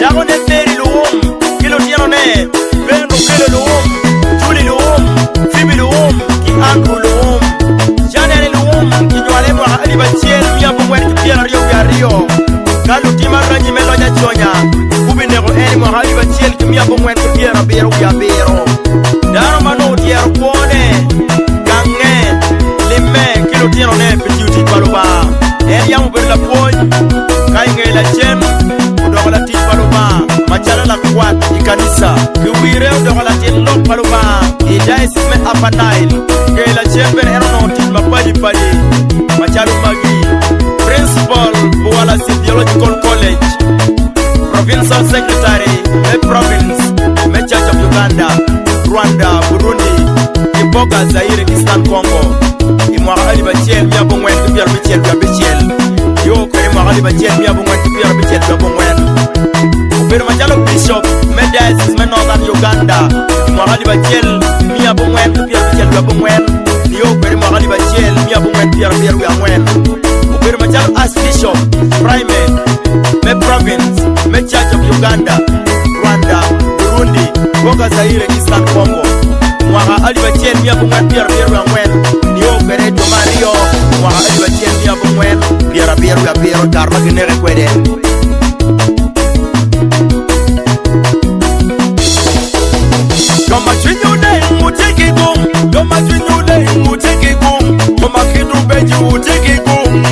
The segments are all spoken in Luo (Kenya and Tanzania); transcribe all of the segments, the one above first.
Jago ne Mary Luwum, Kilo Tiano ne, Beno Kilo Luwum, Julie Luwum, Phoebe Luwum, Ki Andrew Luwum, Janani Luwum, Ki Nyuale Mwa Ali Bachiel, Mia Bongwen Ki Pia Ariyo Ki Ariyo, Kalu Tima Ranyi Melo Nya Chonya, Kubi Nego Eni Mwa Ali Bachiel, Ki Mia Bongwen Ki Pia Rabiro Ki Abiro, Daro Mano Tiero Kuone, Gange, Lime, Kilo Tiano ne, Petit Uti Paluba, Elia Mubela Poy, Kainge La Chem, Udola Tit Paluba, Machala La Kwat, Ikanisa, Kiwire Udola Tit Lok Paluba, Ijai Sime Apanail, Gaila Chember Aeronautic Mapadi Padi, Machalu Magi, Principal, Buala Theological College, Provincial Secretary, the Province, the Church of Uganda, Rwanda, Burundi, Imboga, Zaire, Eastern Congo, Imwahali Bachiel, Miabongwen, Pierre Michel, Gabichiel, Yo, Karimahali Bachiel, Miabongwen, Pierre Michel, Gabongwen, Uber Majalo Bishop, Medias, Northern Uganda, Imwahali Bachiel, Miabongwen, Pierre Michel, Gabongwen, Yo, Karimahali Bachiel, Miabongwen, Pierre Gabongwen, Uber Majalo Archbishop, Primate, Me Province, Me Church of Uganda, Rwanda, Burundi, Boga Zaire, Eastern Congo, Mwaha Ali Bachiel, Miabongwen, Pierre Gabongwen, Yo, Kareto Mario, Mwaha Ali Bachiel, Miabongwen, Pierre Darma Ginere Kwede. Kama chinyude mutiki gum, kama chinyude mutiki gum, kama kidu beji mutiki gum,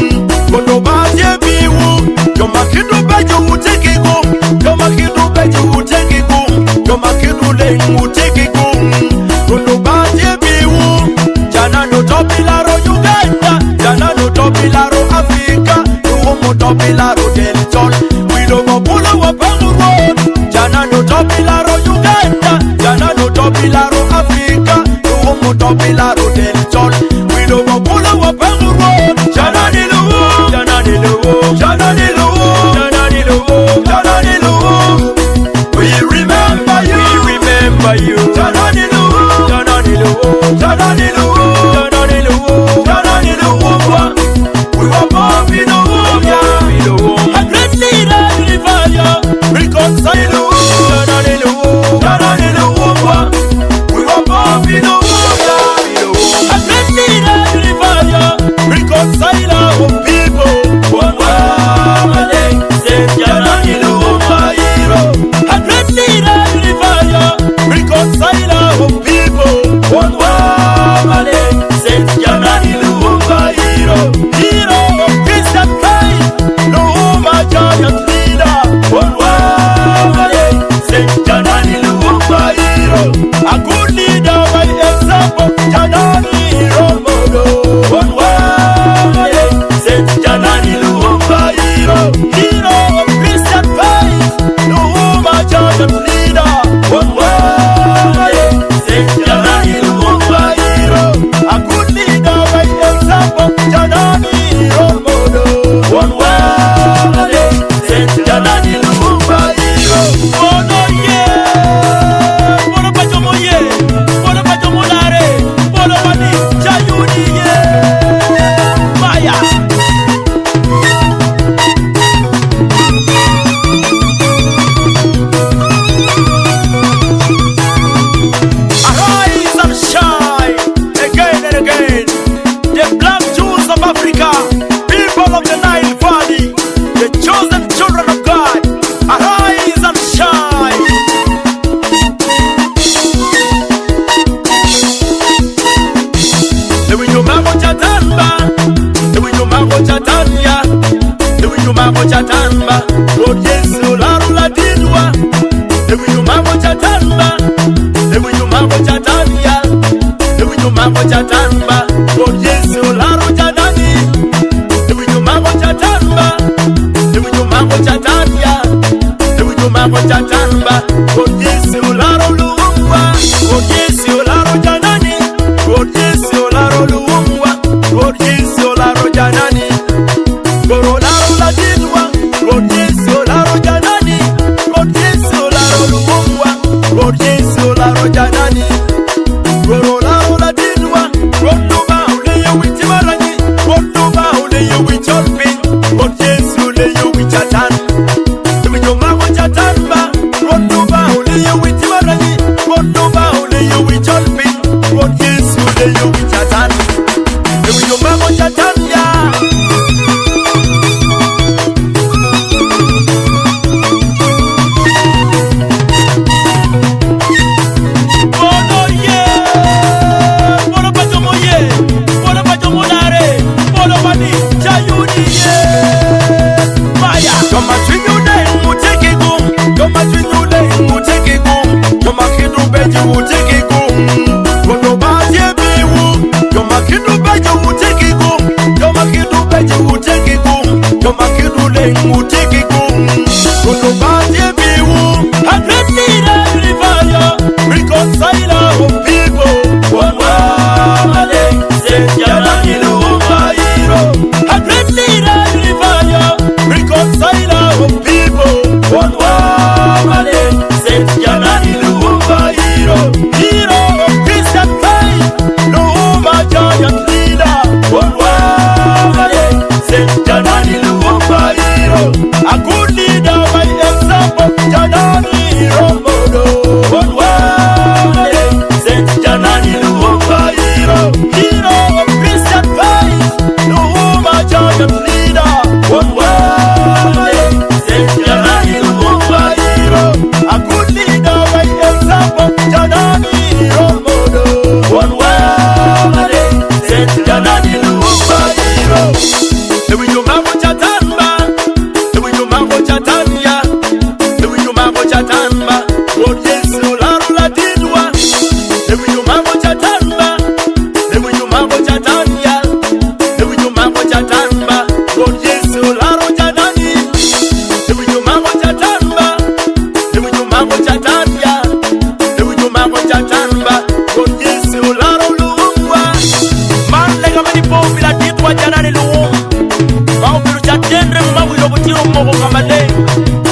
kono baje biwu, kama kidu beji mutiki gum, kama kidu beji mutiki gum, kama kidu le mutiki gum, kono baje biwu, jana no topilaro Uganda, jana no topilaro Africa, Luwum topilaro del Sol, we don't go pull up road, jana no topilaro Uganda, jana no topilaro Africa, Luwum topilaro del Sol, we don't go pull up road, Janani Luwum, Janani Luwum, Janani Luwum, Janani Luwum, Janani Luwum, we remember you, Janani Luwum, Janani Luwum, Janani Luwum, Janani Luwum, Janani Luwum, we were born in Luwum, a great leader in the fire, reconcile Luwum, Janani Luwum, Janani Luwum, we were born in Luwum, a great leader in the fire, reconcile our people, one maleng, Ceng Janani Luwum, a great leader in the fire, reconcile our people, one maleng, Ceng Janani Luwum, hero of Christian Christ, Luwum a giant leader, one maleng, Ceng Janani Luwum, a good leader by example, Janani role model, one maleng, Ceng Janani Luwum, hero of Christian Christ, Luwum a giant leader, one maleng, Ceng Janani Luwum, a good leader by example, Janani role model, one maleng, Ceng Janani Luwum, oh no yeah, bono pajomo ye, bono pajomo lare, bono wani chayuni ye, fire. Arise and shine again and again. The black Jews of Africa, people of the Nile Valley, the chosen children of God, arise and shine. The window mago chatamba, the window mago chatanya, the window mago chatamba, Lord Yesu larula dinwa, the window mago chatamba, the window mago chatanya, the window mago chatamba, Lord Yesu laru Janani, the window mago chatamba, the window mago chatanya, the window mago chatamba, Lord Yesu laru Luwum, Lord Yesu laru Janani, Lord Yesu laru Luwum, Lord Yesu laru Janani, Lord laru Ladinwa, Lord Yesu laru Janani, Lord Yesu laru Luwum, Lord Yesu laru Janani, Lord laru Ladinwa, Lord Luba uleyo wichimarani, Lord Luba uleyo wicholpin, Lord Yesu uleyo wichatan, the window mago chatan. Kono Batie Biwu, Adrenira Rivaya, reconciler of people. One maleng, Ceng Janani Luwum Hiro. Adrenira Rivaya, reconciler of people. One maleng, Ceng Janani Luwum Hiro. Hero of Christian faith, Luwum a giant leader. One maleng, Ceng Janani Luwum Hiro. A good leader by example, Janani role model. One maleng, Ceng Janani Luwum Hiro. Hero of Christian faith, Luwum a giant leader. One maleng, Ceng Janani Luwum Hiro. A good leader by example, Janani role model. One maleng, Ceng Janani Luwum Hiro. Ewe yo mambo chatamba, ewe yo mambo chatanya, ewe yo mambo chatamba. Lord Yesu laru la didwa, ewe yo mambo chatamba, ewe yo mambo chatanya, ewe yo mambo chatamba. Lord Yesu laru janani, ewe yo mambo chatamba, ewe yo mambo chatanya, ewe yo mambo chatamba. Lord Yesu laru luwa, man lega mani pombi la didwa janani luwa. Mau biru chatendre mau ilo butiro mogo kamale.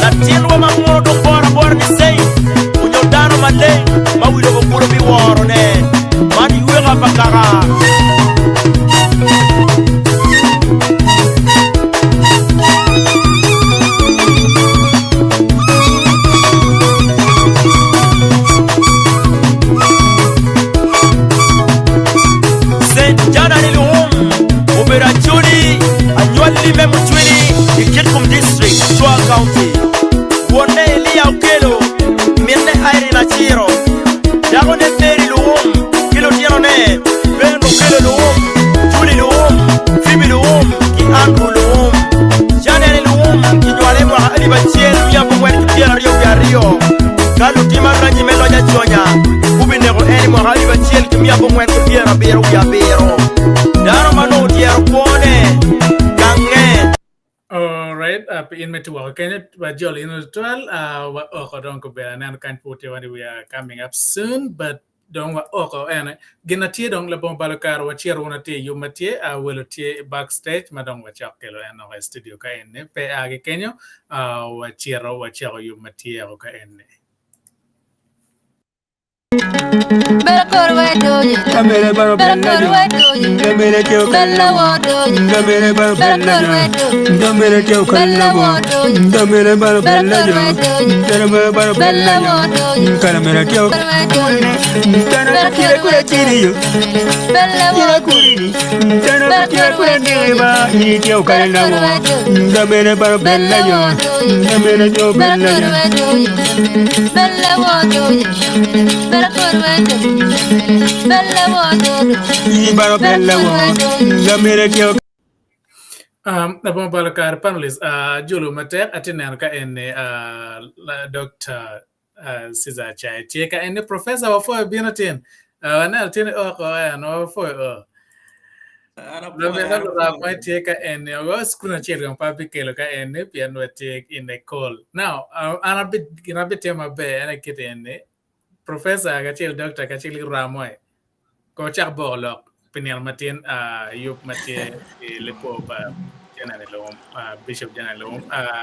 Na tilwa mamuro do bora ni sei. Unyo dano male, mau ilo bukuro biwaro ne. Mani uega pakara. Ceng Janani Luwum, operazioni annuali memuchwini, Ikirkum District, Chua County. Wone Ariyo Okello, Mirne Airi Nachiro. Dagone Feri Luwum, Kilo Tiano ne, Ben Okello Luwum, Julie Luwum, Phoebe Luwum, Ki Andrew Luwum. Janani Luwum, Ki Nyuale Mwa Ali Bachiel, Mia Bumwen Ki Ariyo. Kalu Tima Ranyi Melo Nyachonya, Ubi Nego Eni Mwa Ali Bachiel, Ki Mia Bumwen Ki Biro. Daro Mano Tiero Kwone, Gange. Alright, in Metua, Kenneth, but Jolly in the 12, Okodonko Belanan can't put you when we are coming up soon, but don't Oko and Genati don't Labon Balakar, what cheer one tea, you Matia, I will tea backstage, Madame Wachakelo and our studio Kaine, Pe Agi Kenyo, what cheer you Matia Oka Ene. Kamere baro bella kamere kyo kalla kamere baro bella kamere kyo kalla kamere baro bella kamere baro bella kamere kyo tana kire kure chiriyo kire kuri tana kire kure deba ni kyo kalla kamere baro bella kamere kyo bella Nabong Balakar panelists, Julu Matek, Atinanka and Dr. Cesar Chai, Cheka and the professor of four Binatin, and I'll tell you, no, for my take and your school children, Papi Keloka and Nipian take in the call. Now, I'm a bit my bear and I get in Professor Gachil Dr. Kachili Ramoy, Coach Borlock, Peniel Matin, Yup Matin, Lipo, Bishop Janani,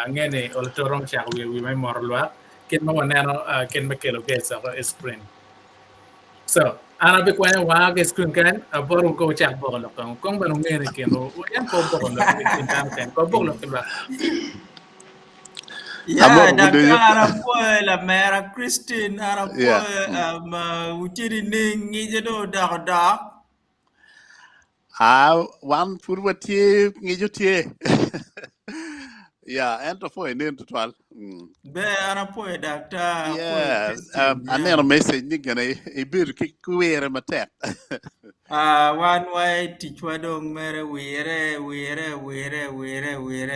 Ngene, Oltoron Chak, we memorla, Ken Moanano, Ken Makelo gets a screen. So, Ana Bikwana Wag screen can, a borrow coach at Borlock, Comban American, and Coborlock in Tankan, Coborlock. Yeah, Dakar la mère Christine Arapoe uchiri ningi jedo da. One purwati ngijutie. Yeah, and for an into 12. Be Arapoe Dakar. Yeah, I never message nigga a bit kick queer and attack. One way teach wadong mere weere,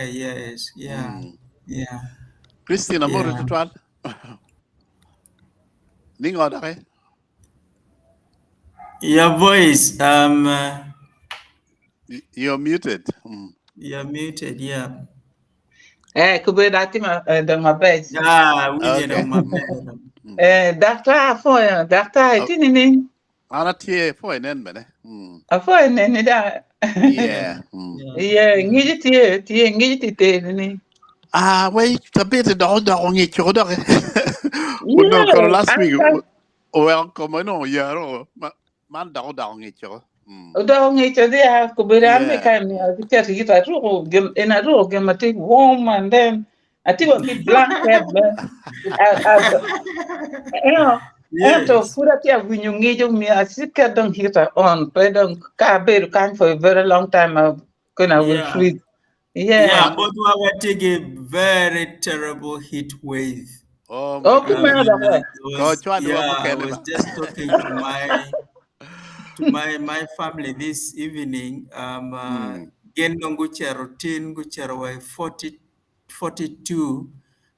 yes, yeah. Christine, I'm more to 12. Ning order. Your voice, you're muted. You're muted, yeah. Kubeda tima the mabes. Yeah, we Okay. know my bed. Doctor for doctor itini. Ana tie foi nen bene. Afo nene da. Yeah. Yeah, ngiji ngiji te ni. Ah, wait, a bit of dog ngi chodo. No, Yeah, last week. aka Welcome, no, yeah, man dog ngi chodo. udah ngi dia kubeda me Yeah. kai me kita kita ru gem ena ru gem ati warm and then ati wa mi blanket to Yes. put up here when you need me, I see don't heater on, but don't carbe can for a very long time. I'm gonna will Yeah. freeze. Yeah, Yeah. but we were taking a very terrible heat wave. Oh my Oh, come goodness. on. I was just talking to my family this evening. Gen nongu routine guchero 42.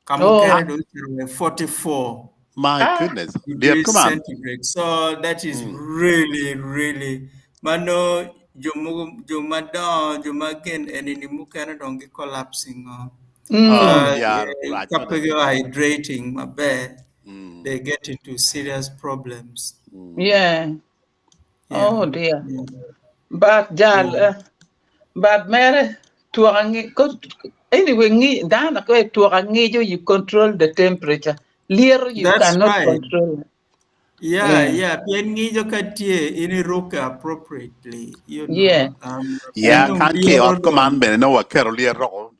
Kamukere do 44 My goodness. Dear, degrees come on. centigrade. So that is really mano jumagen and in mukana dongi collapsing. Oh, yeah, right. Hydrating my bed. They get into serious problems. Yeah. Yeah. Oh dear. Yeah. But Yeah. but Mary, anyway, Dana you control the temperature. Lear you That's cannot right. control. Yeah. Piangijo katie in roka appropriately, Yeah. Yeah, Enung can't liero chaos command dong. ben no Carolina ro.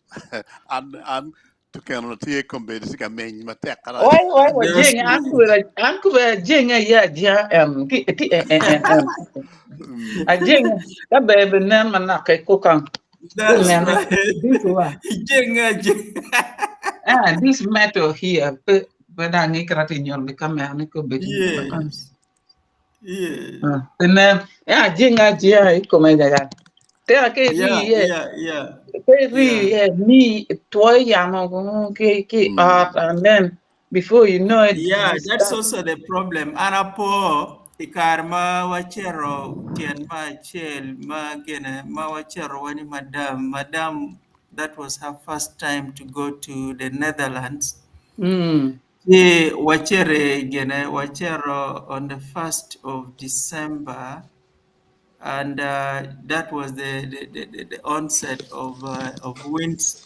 And to can tie combe this can mean my tech. Why That's jing right. uncle jing ya a jing that baby name and not a cook That's right. this one. Jenga. This matter here, but I need in your become a nickel baking. Yes. Yes. And then, jinga jia, come that. There are Yeah. me, toy yamo, art, and then before you know it, Yeah, you that's start. also the problem. Anapo ikarma wachero tian ma chel ma gene ma wachero wani madam that was her first time to go to the Netherlands. Ye wachere gene wachero on the 1st of December, and that was the onset of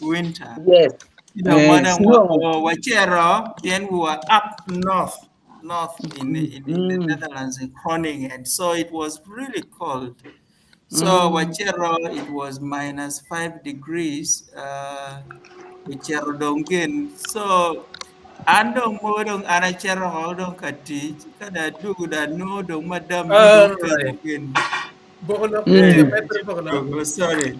winter. Yes. Madam Snow. Wachero, then we were up north in the Netherlands in Groningen, so it was really cold. So Wachero, it was -5 degrees. Wachero dongen. So andong modong anachero hodong katich kada duguda no dong madam All yudo right. again. Bokolo, Eh, Bokolo. sorry.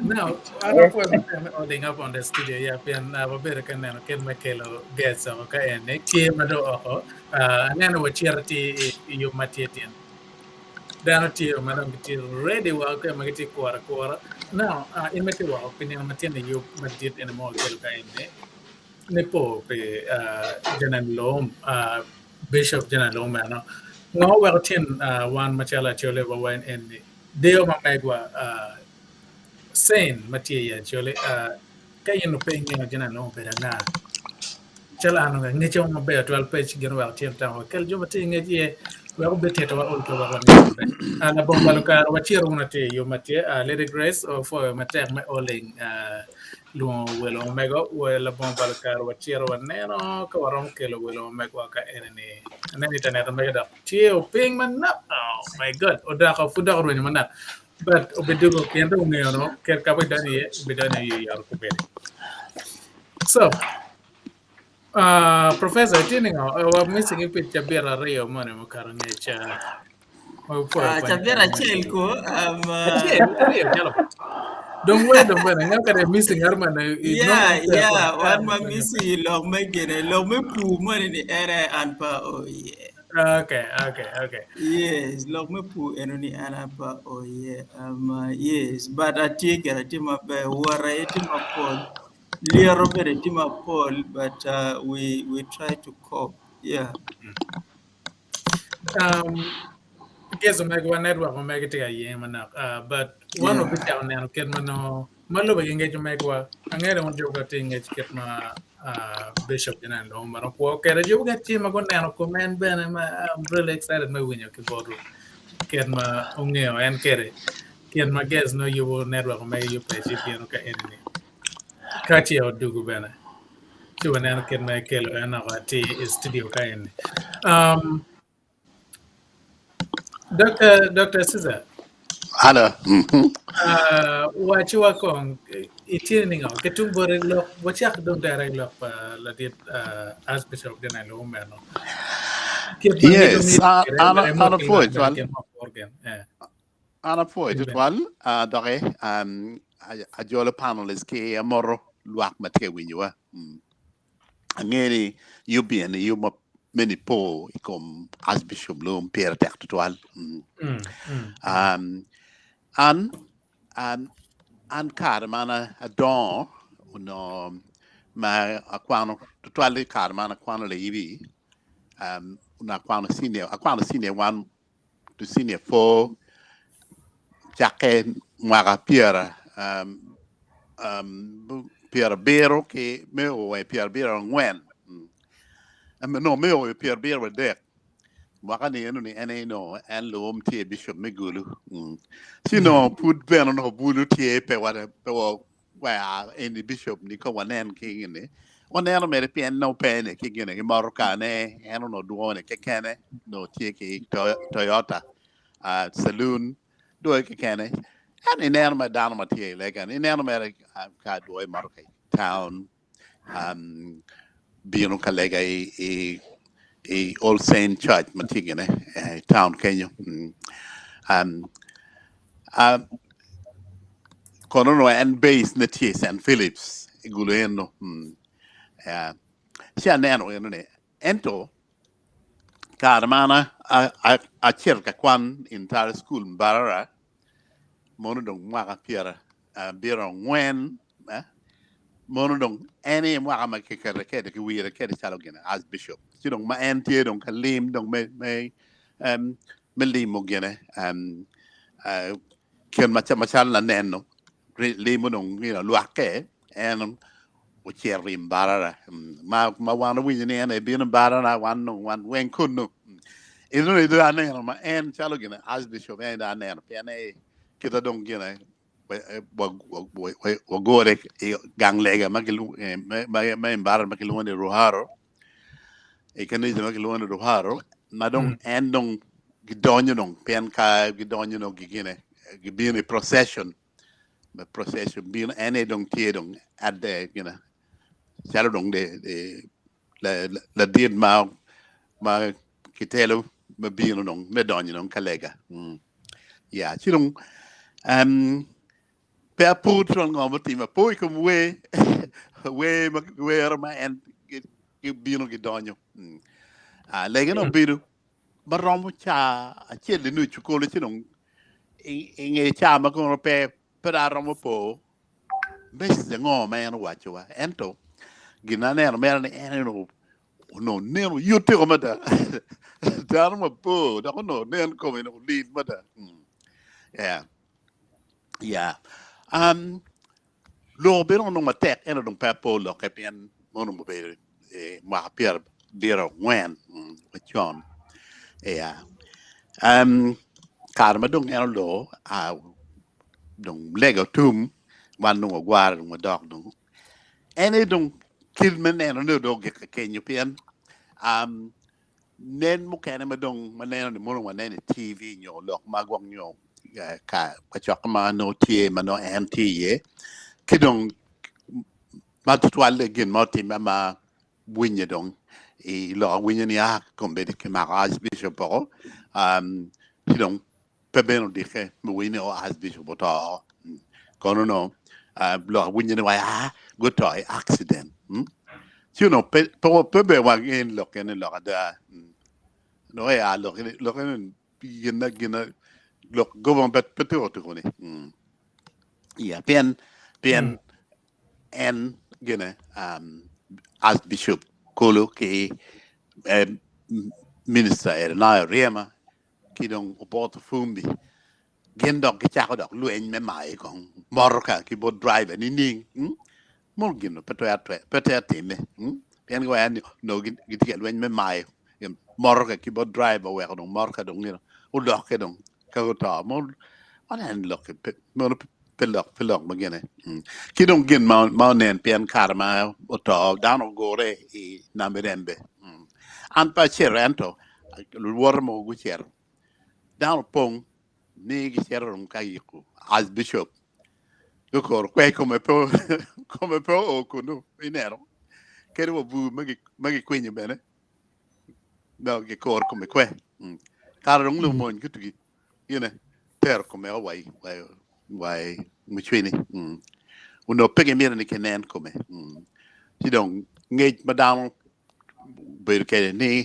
Now, I don't put my holding up on the studio. Yeah, pian babere kan na ken makelo gets okay and team do oko. Nana wa charity you matietin. Dano tiyo manong ti ready wa okay magiti kwara. Now, in meti wa opinion matien you matit in mo kel kain Nipoo pe Janani Luwum Bishop Janani Luwum ano. Ngo wa tin wan machala chole wa wan en deo mamegwa Sain Matia Jole kayo no paying Janani Luwum pe na chala ano nga ngecho mo be 12 page gino wa tin tawo kel jo mati ngeje wa be teto wa ol to wa ni be ana bombalo ka wa chiro na te yo mati Lady Grace of matek me oling luo welo mego wela bombalo ka wa chiro wa neno ka warom kelo welo mego ka eneni nani tanet me da tio ping man na oh my god oda ka fuda ro ni man na but obedugo kendo ngero ker ka be dani yar ko be so Professor, tini nga, wa missing ipit chabira Ariyo mane makara ngecha. Chavera Chelko, Ariyo chalo. Don't wait, don't wait. Nga kare missing arman yeah, one man missing long megene, long me pu money in the area and pa oh yeah. Okay. Yes, long me pu enoni anapa oh yeah. Yes, but I take it tima be wara tima Paul. Little bit tima Paul, but we try to cope. Yeah. Guess omega one network omega tiga yema na. But one of the town now can mano Malo ba engage megwa angere on joga engage ket ma bishop dinan lo maro ko kere joga ti ma gon nano ko men ben I'm really excited ma winyo ke bodu ket ma ongeo en kere ket ma guess no you will network ma you pay chip you ka enni kachi o dugu bena chuba nano ket ma kelo en ti studio ka enni Dr. Caesar Ana. wachi wakong itini ningo ketung bore lok wachi ak dong direct lok pa la dit Archbishop dina lo meno kit mangido Yes, mi kere mo ana kila foi bere tual. ken mo organ Ana foi ben tual. Doke a jolo panelist ke amoro luak mate winyo. Angeni yubian yuma mini po ikom Archbishop Luwum Pierre tek tual. An kar mana a don no ma aquano tuali kar mana aquano le ivi una aquano senior 1 to senior 4 jake mwaga piera piera bero ke meo e piera bero ngwen no meo e piera bero de mwaga ni enu ni ene no en Luwum tie bishop megulu sino put ben no bulu tie pe wada pe wa in the bishop ni ko wanen king ni wanen me pien no pe ne ki gene ki maruka ne eno no duone ke kene no tie ki Toyota saloon do ke kene and in eno me down ma tie le kan in eno me ka do maruka town bino kalega All Saint Church matigene town Kenya kono no en base na tie St. Phillips iguleno sia neno ne ento karmana a cerca kwan entire school barara mono dong maka piera biro ngwen mono dong ene maka makikere kede ki wira kede chalo gena as bishop sidong ma entie dong kalim dong me limo gene ken machal na neno limo dong luake en o cherrim barara ma wana wini ene bin barara wan wen kunno ino ido ane ma en chalo gena as bishop en ane piane kita dong gena wa gore gang lega magilu ma barara magilu ne roharo e kanise magilu ne roharo ma dong en dong gidonyo dong pen ka gidonyo no gigene gibini procession bin ene dong tie dong at the chalo dong de la did ma kitelo ma bino dong me donyo dong kalega ya chirong pe aputron ngomoti ma poi kum we ma en bino gidonyo lega no bino baromo cha achele no chukolo chirong inge cha ma ko pe aromo po bes de ngoma en wacho ento ginane mer ne en no neno yote ko mata dar ma po da ko no nen ko no lead mata yeah lo be no ma tek en no papo lo ke pen mono mo be ma pier diro wen wachon karma dong en lo dong lego tum wan no gwar no dog dong ene dong kilmen en no dog ke kenyu pen nen mo kene madong maneno ni mo wane TV nyo lok magwang nyo ka chok ma no tie ma no anti kidong matutwal gin moti ma winya dong lo winya ni a kombedi ke ma Archbishop po kidong pebeno dike mo winya o Archbishop to kono no lo winya ni wa go to accident pebe wa gen lo ken lo da no ya lo gina lo govon bet peto to kone ya pen en gina Archbishop Kolo ke minister na rema kidong obot fumbi gen dog ki cha ko dog luen me mai kong mor ka ki bo drive ni ning mor gin no peto me pen go an no gin ki luen me mai mor ka ki bo drive we ko mor ka dong ni o dog ke dong ka ko ta mor an look pe mor pelok ma gene ki dong gin ma nen pen karma o to down o gore I namerembe an pa cherento luor mo gu cher down pong ni gi cher ka yiku Archbishop go kor kwe come po come po o kunu inero kero bu magi kwenye bene no ge kor come kwe kar rong lu mon gitu gi yene ter come wai mchwini uno pege mira ni kenen come ti dong ngej madam ber kene ni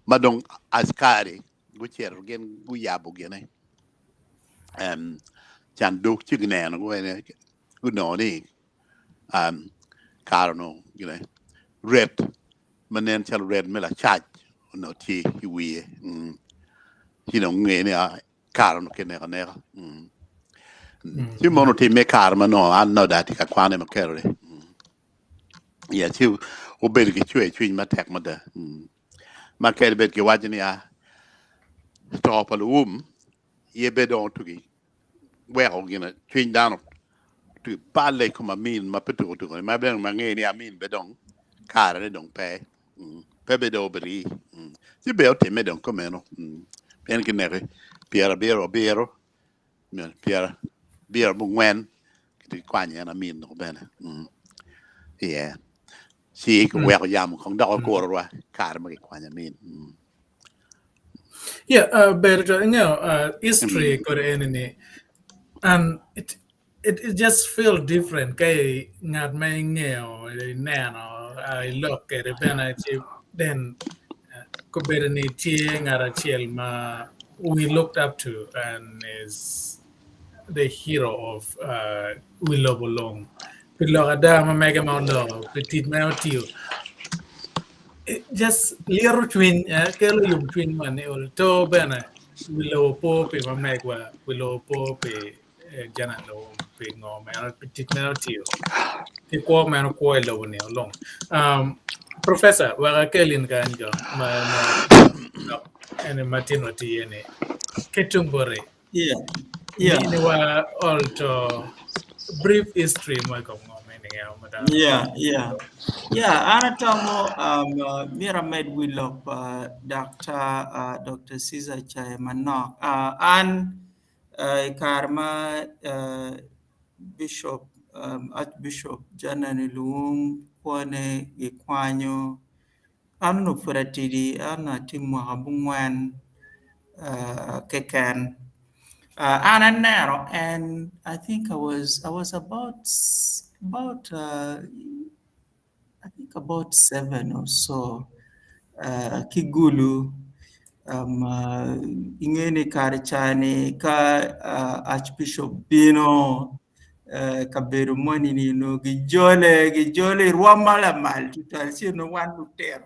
madong askari gu cher gen gu yabu gene chan duk chi gnen gu ne gu no ni karno red manen chal red mela charge no ti wi ngene a karno kene ne ti mono ti me karma no an no dati ka kwane ma kere ya ti o bel ki chwe ma tek ma da ma kere bet ki wajini a stop Luwum ye bedon tugi well chwe down tu pale kuma min ma petu tu ma ben ma ngeni a min bedon kara ne dong pe bedo bri ti be o te me don come no pen ki nere piera biero piera bu ngwen ti kwanya na min no bene yeah si ko wel yam kong da ko ro kar ma ki kwanya min Yeah, but history got any, and it just feels different. Kay ngat may ngeo nano I look at it then ko better ni tie ngara chiel ma we looked up to and is the hero of we love along. Piloga da ma mega ma lo petit ma tio. Just little twin, kelo yung twin man ol to bena willow po pe mamegwa willow po pe jana lo pe no man petit man tio ke ko man ko lo ne long professor wa kelin kan jo ma ene matino ti ene ketumbore Yeah. ni wa all to brief history mo ko mo meaning madam Anatomo Mira med Willop Dr. Caesar Chai Manok and Karma Bishop Archbishop Janani Luwum Kwane Gikwanyo Anu Furatidi Anna Timu Habungwan Kekan Anna Nero, and I think I was about about 7 or so. Kigulu ingeni karichani ka Archbishop Bino kaberu money nino gijole ruamala mal tutalsi no one ter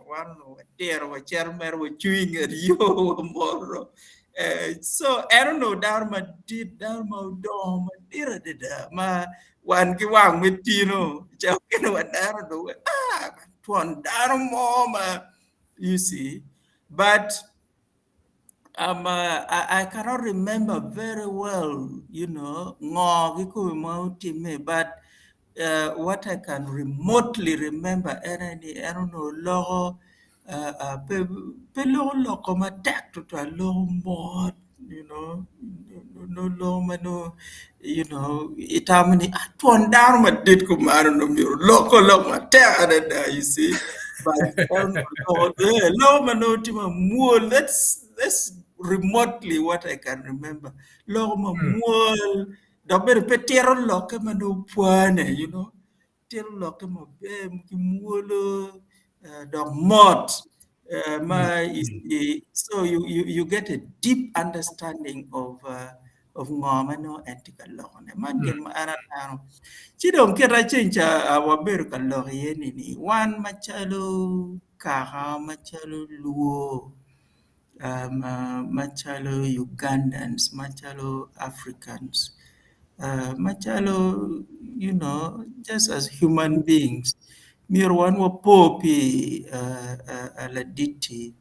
wa chairman wa chewing Ariyo moro. So I don't know Dharma dom dira ma wan ki wang mitino chakena wa Dharma tuan Dharma you see, but I cannot remember very well, but what I can remotely remember, I don't know, logo, logo matak to a logo mod, no mano, itamani atuan Dharma did come, I don't know, loco matak, you see. But let's remotely what I can remember. Loma muol, double petero lock mano puane, tell lock ma bem kimuolo, dog mot. So you get a deep understanding of ngomano and tikalone. Man get ma aran. Chidong kira chincha waberu kalori ni one machalo kaha machalo luo machalo Ugandans, machalo Africans, machalo, just as human beings. Mir wan wapopi aladiti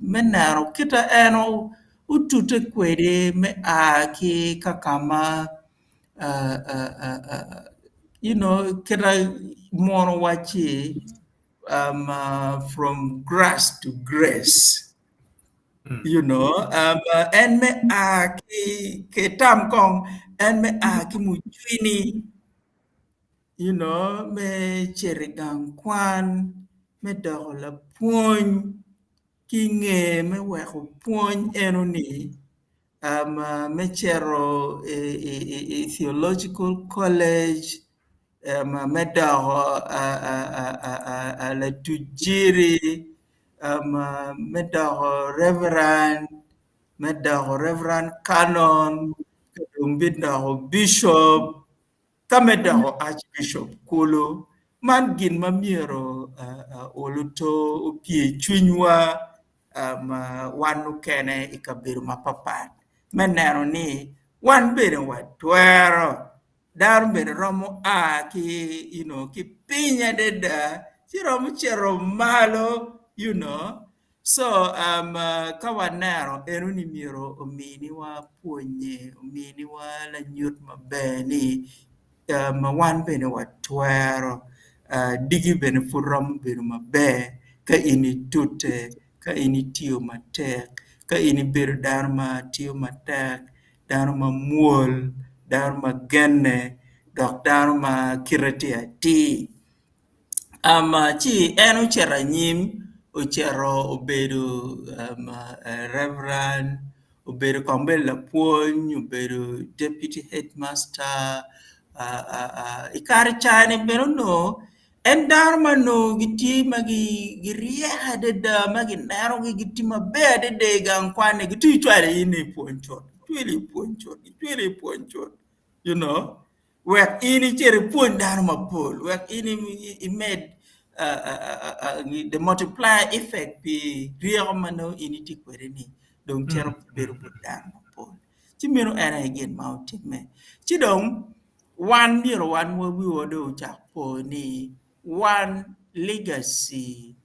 menaro kita eno utute kwede me aki kakama kita mono wachi from grass to grace. En me a ki tam kong, en me a ki mujwini, me cherigang kwan, me doko la puony, ki nge me weko puony eno ni, me chero theological college, me doko la tujiri, me doko reverend, me doko reverend canon, kadong doko bishop, kame doko archbishop kulo, man gin mamiero oluto upie chunywa, wan kene ikabiru mapapat. Menero ni wan bere watwero dar bere romo ki ki pinya deda si romo chero malo so kawanero ero ni miro omini wa puonye omini wa la nyut mabeni wan bene watwero digi bene furom bene mabe ka ini tute ka ini tiyo matek ka ini bedo dharma tiyo matek dharma muol dharma genne dok dharma kirati ati chi en uchero nyim uchero obedo reverend obedo kombe la puony obedo deputy headmaster ikar chane bero no en dharma no giti magi giriya deda magi naro giti mabe dede gang kwane gitu chware ini puonchot twili puonchot wek ini chere puonj dharma pol wek ini made the multiplier effect bi riyo mano ini tikwere ni dong chero beru dharma pol chimiro era again mountain me chidong one year one we wodo chakpo ni one legacy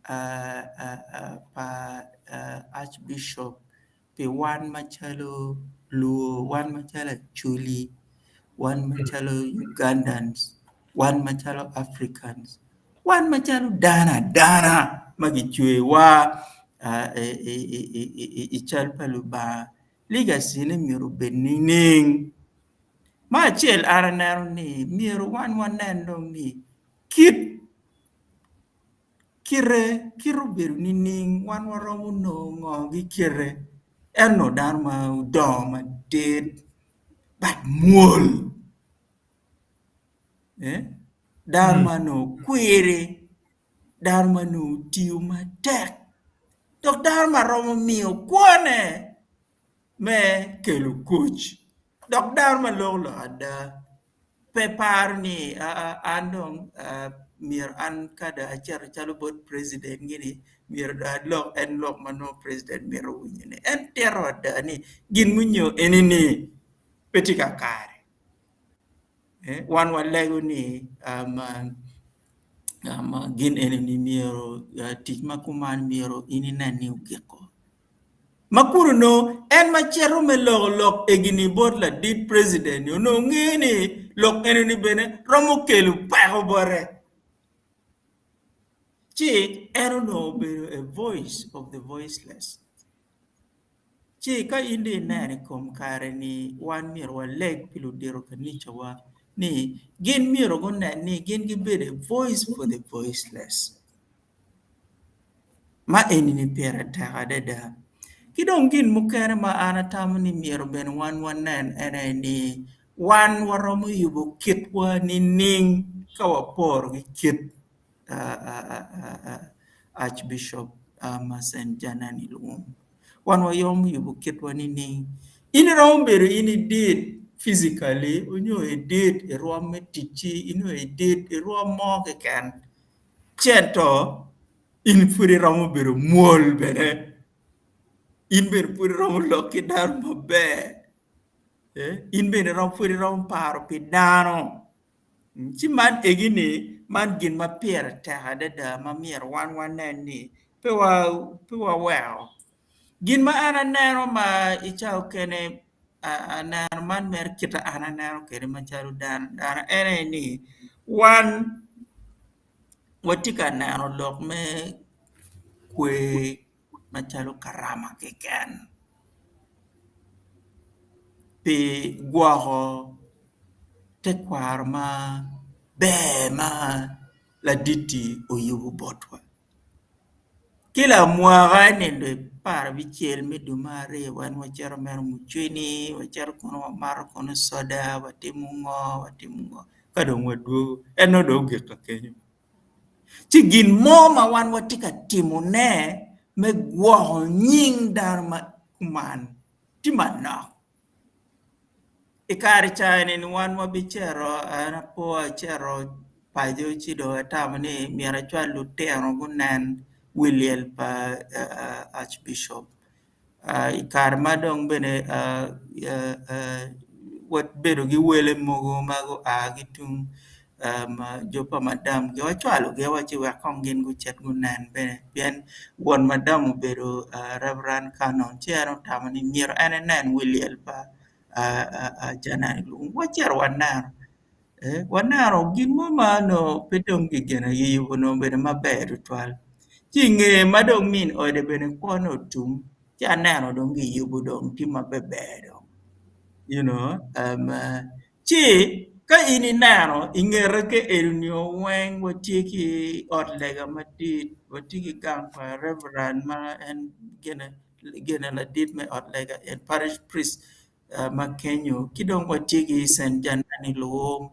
pa Archbishop pe one machalo luo one machalo chuli one machalo Ugandans one machalo Africans one machalo dana magichwe wa ichal paluba legacy ni miro benining ma chel aranero ni miro wan wanendo ni kiro beru nining wan waromo no gi kire eno dharma udoma did but muol dharma no kwere dharma no tiyo matek dok dharma romo miyo kwane me kelo kuch dok dharma lolo ada pepar ni andong mir an kada acer chalo bot president gini mir da lok en lok mano president mir wunyine en tero da ni gin munyo enini petika kare wan walego ni gin enini miro tich makuman miro ini nani ugeko makuru no en machero me lok egini bot la dit president no ngini lok enini bene romo kelu pa bore chi ero no be a voice of the voiceless chi ka indi nani kom kare ni wan miro wa leg pilu dero kanicha wa ni gin miro go ni gin be a voice for the voiceless ma enini pera ta da kidong gin mukere ma anatam ni miro ben wan wanen ene ni wan waromo yubo kitwa ni ning kawapor gi kit Archbishop St. Janani Luwum wan wayom yubo kitwa ni ning ini rombero ini did physically unyo e did rom tichi ino e did rom mo ke kan chento in puri romo biro muol bene in ber puri romo lokki dar mabe in ber romo puri romo paro pidano ci man egini man gin ma pier ta da ma mier wan ni pe wa well gin ma ana nero ma ichao kene ana man mer kita ana nero kene ma charu dan ana ene ni wan watika nero lok me kwe machalo karama keken pi guaho te kwar ma be ma la diti oyugu botwa kila mwaga nende para bichel me dumare wan wachero mer muchweni wachero kono mar kono soda watimungo kadong wadu eno do geka kenyo Chigin mo ma wan watika timo ne me guoho nying dar ma kuman ti manno ikari chani ni wan wabichero ana po chero pajo chido tamani miara chwa lutero gunen William pa Archbishop ikar madong bene wat bedo gi wele mogo mago gitung jopa madam ge wachwalo ge wachi wa kongin gu chet gu nan bene bien won madam bedo Reverend Canon chero tamani mier enen William pa Janani Luwum wachero wanaro gin mo mano pedong gi gena yiwo no bene maber twal chinge madong min ode bene kono tum chanero dong gi yiwo dong ti mabebedo you know chi ka ini nano ingere ke elnio wen watiki ot lega madit watiki gang pa Reverend ma en gena la dit me ot lega en parish priest ma Kenyo kidong watiki St. Janani Luwum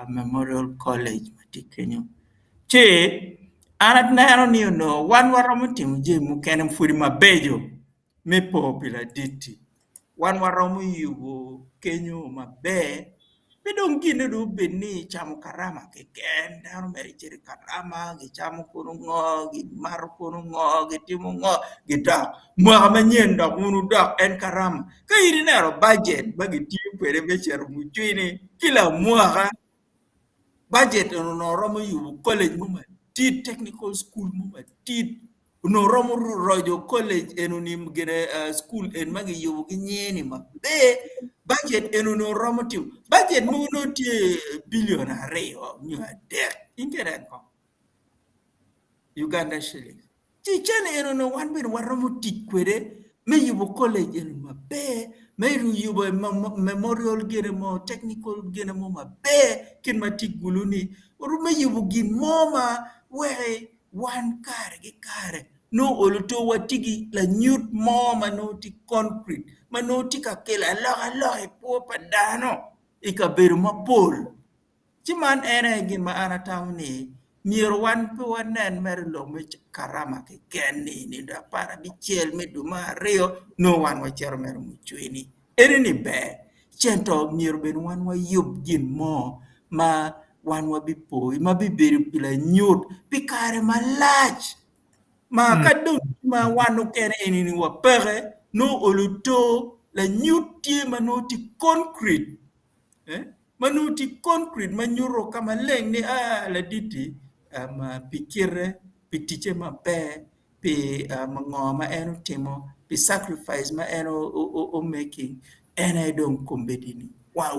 Memorial College mati Kenyo che anat nano ni no wan waromo timo je mukene furi mabejo me popula diti wan waromo yugo Kenyo mabe bedong gine do beni chamo karama ke ken dano meri chiri karama gi chamo kono ngo gi mar kono ngo gi timo ngo gi dak mwa manyen dak munu dak en karama ka iri nero budget bagi tiu pere becher muchwini kila mwa budget no romo yugo college muma tit technical school muma tit no romo rojo college enonim gene school en magi yugo ginyeni ma be budget enono romo tiu budget mo no tie billion Ariyo new Adek internet ko Uganda shilling chichen enono wan ben waromo tikwede me yugo college en ma be me yugo memorial gene mo technical gene mo ma be kin matiguluni oru me yugo gin moma we wan kare no oluto watigi la nyut moma no ti concrete manoti ka kela la po padano ikaberu mapol chiman ene gin ma ana tawni mier wan pe wanen mer lo me karama ke kenni ni da para bichel me duma Ariyo no wan wachero mer muchweni ene ni be chento mier ben wan wa yub gin mo ma wan wa bipoi ma biberu pila nyut pikare malach ma kadung ma wanu kene eni ni wa pere no oluto la nyutie manoti concrete manuti concrete manyuro kama leng ni la diti ma pikire pitiche ma pe pi mangoma eno timo pi sacrifice ma eno o making ena don kombedini wa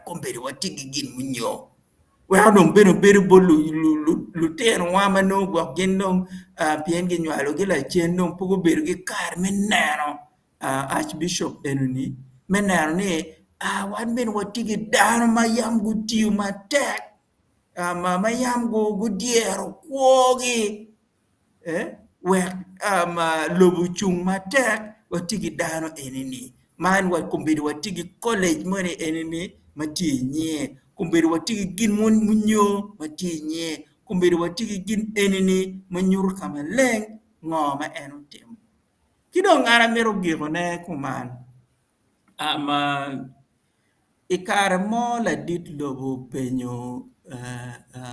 kombedi watigi gin munyo wa don beno bolu lu ten wa mano gwa gendong pien gi nywalo gi la chendo pugo beru gi kar menero Archbishop enuni menero ni wan ben watigi dano mayam gutiu matek mayam gudiero kwogi lobu chung matek watigi dano enini man wat kumbedi watigi college money enini matinye kumbedi watigi gin munyo matinye kumbedi watigi gin enini manyur kama leng ngoma eno tim kidong ara mero giro ne kuman ikare mo la dit lobo penyo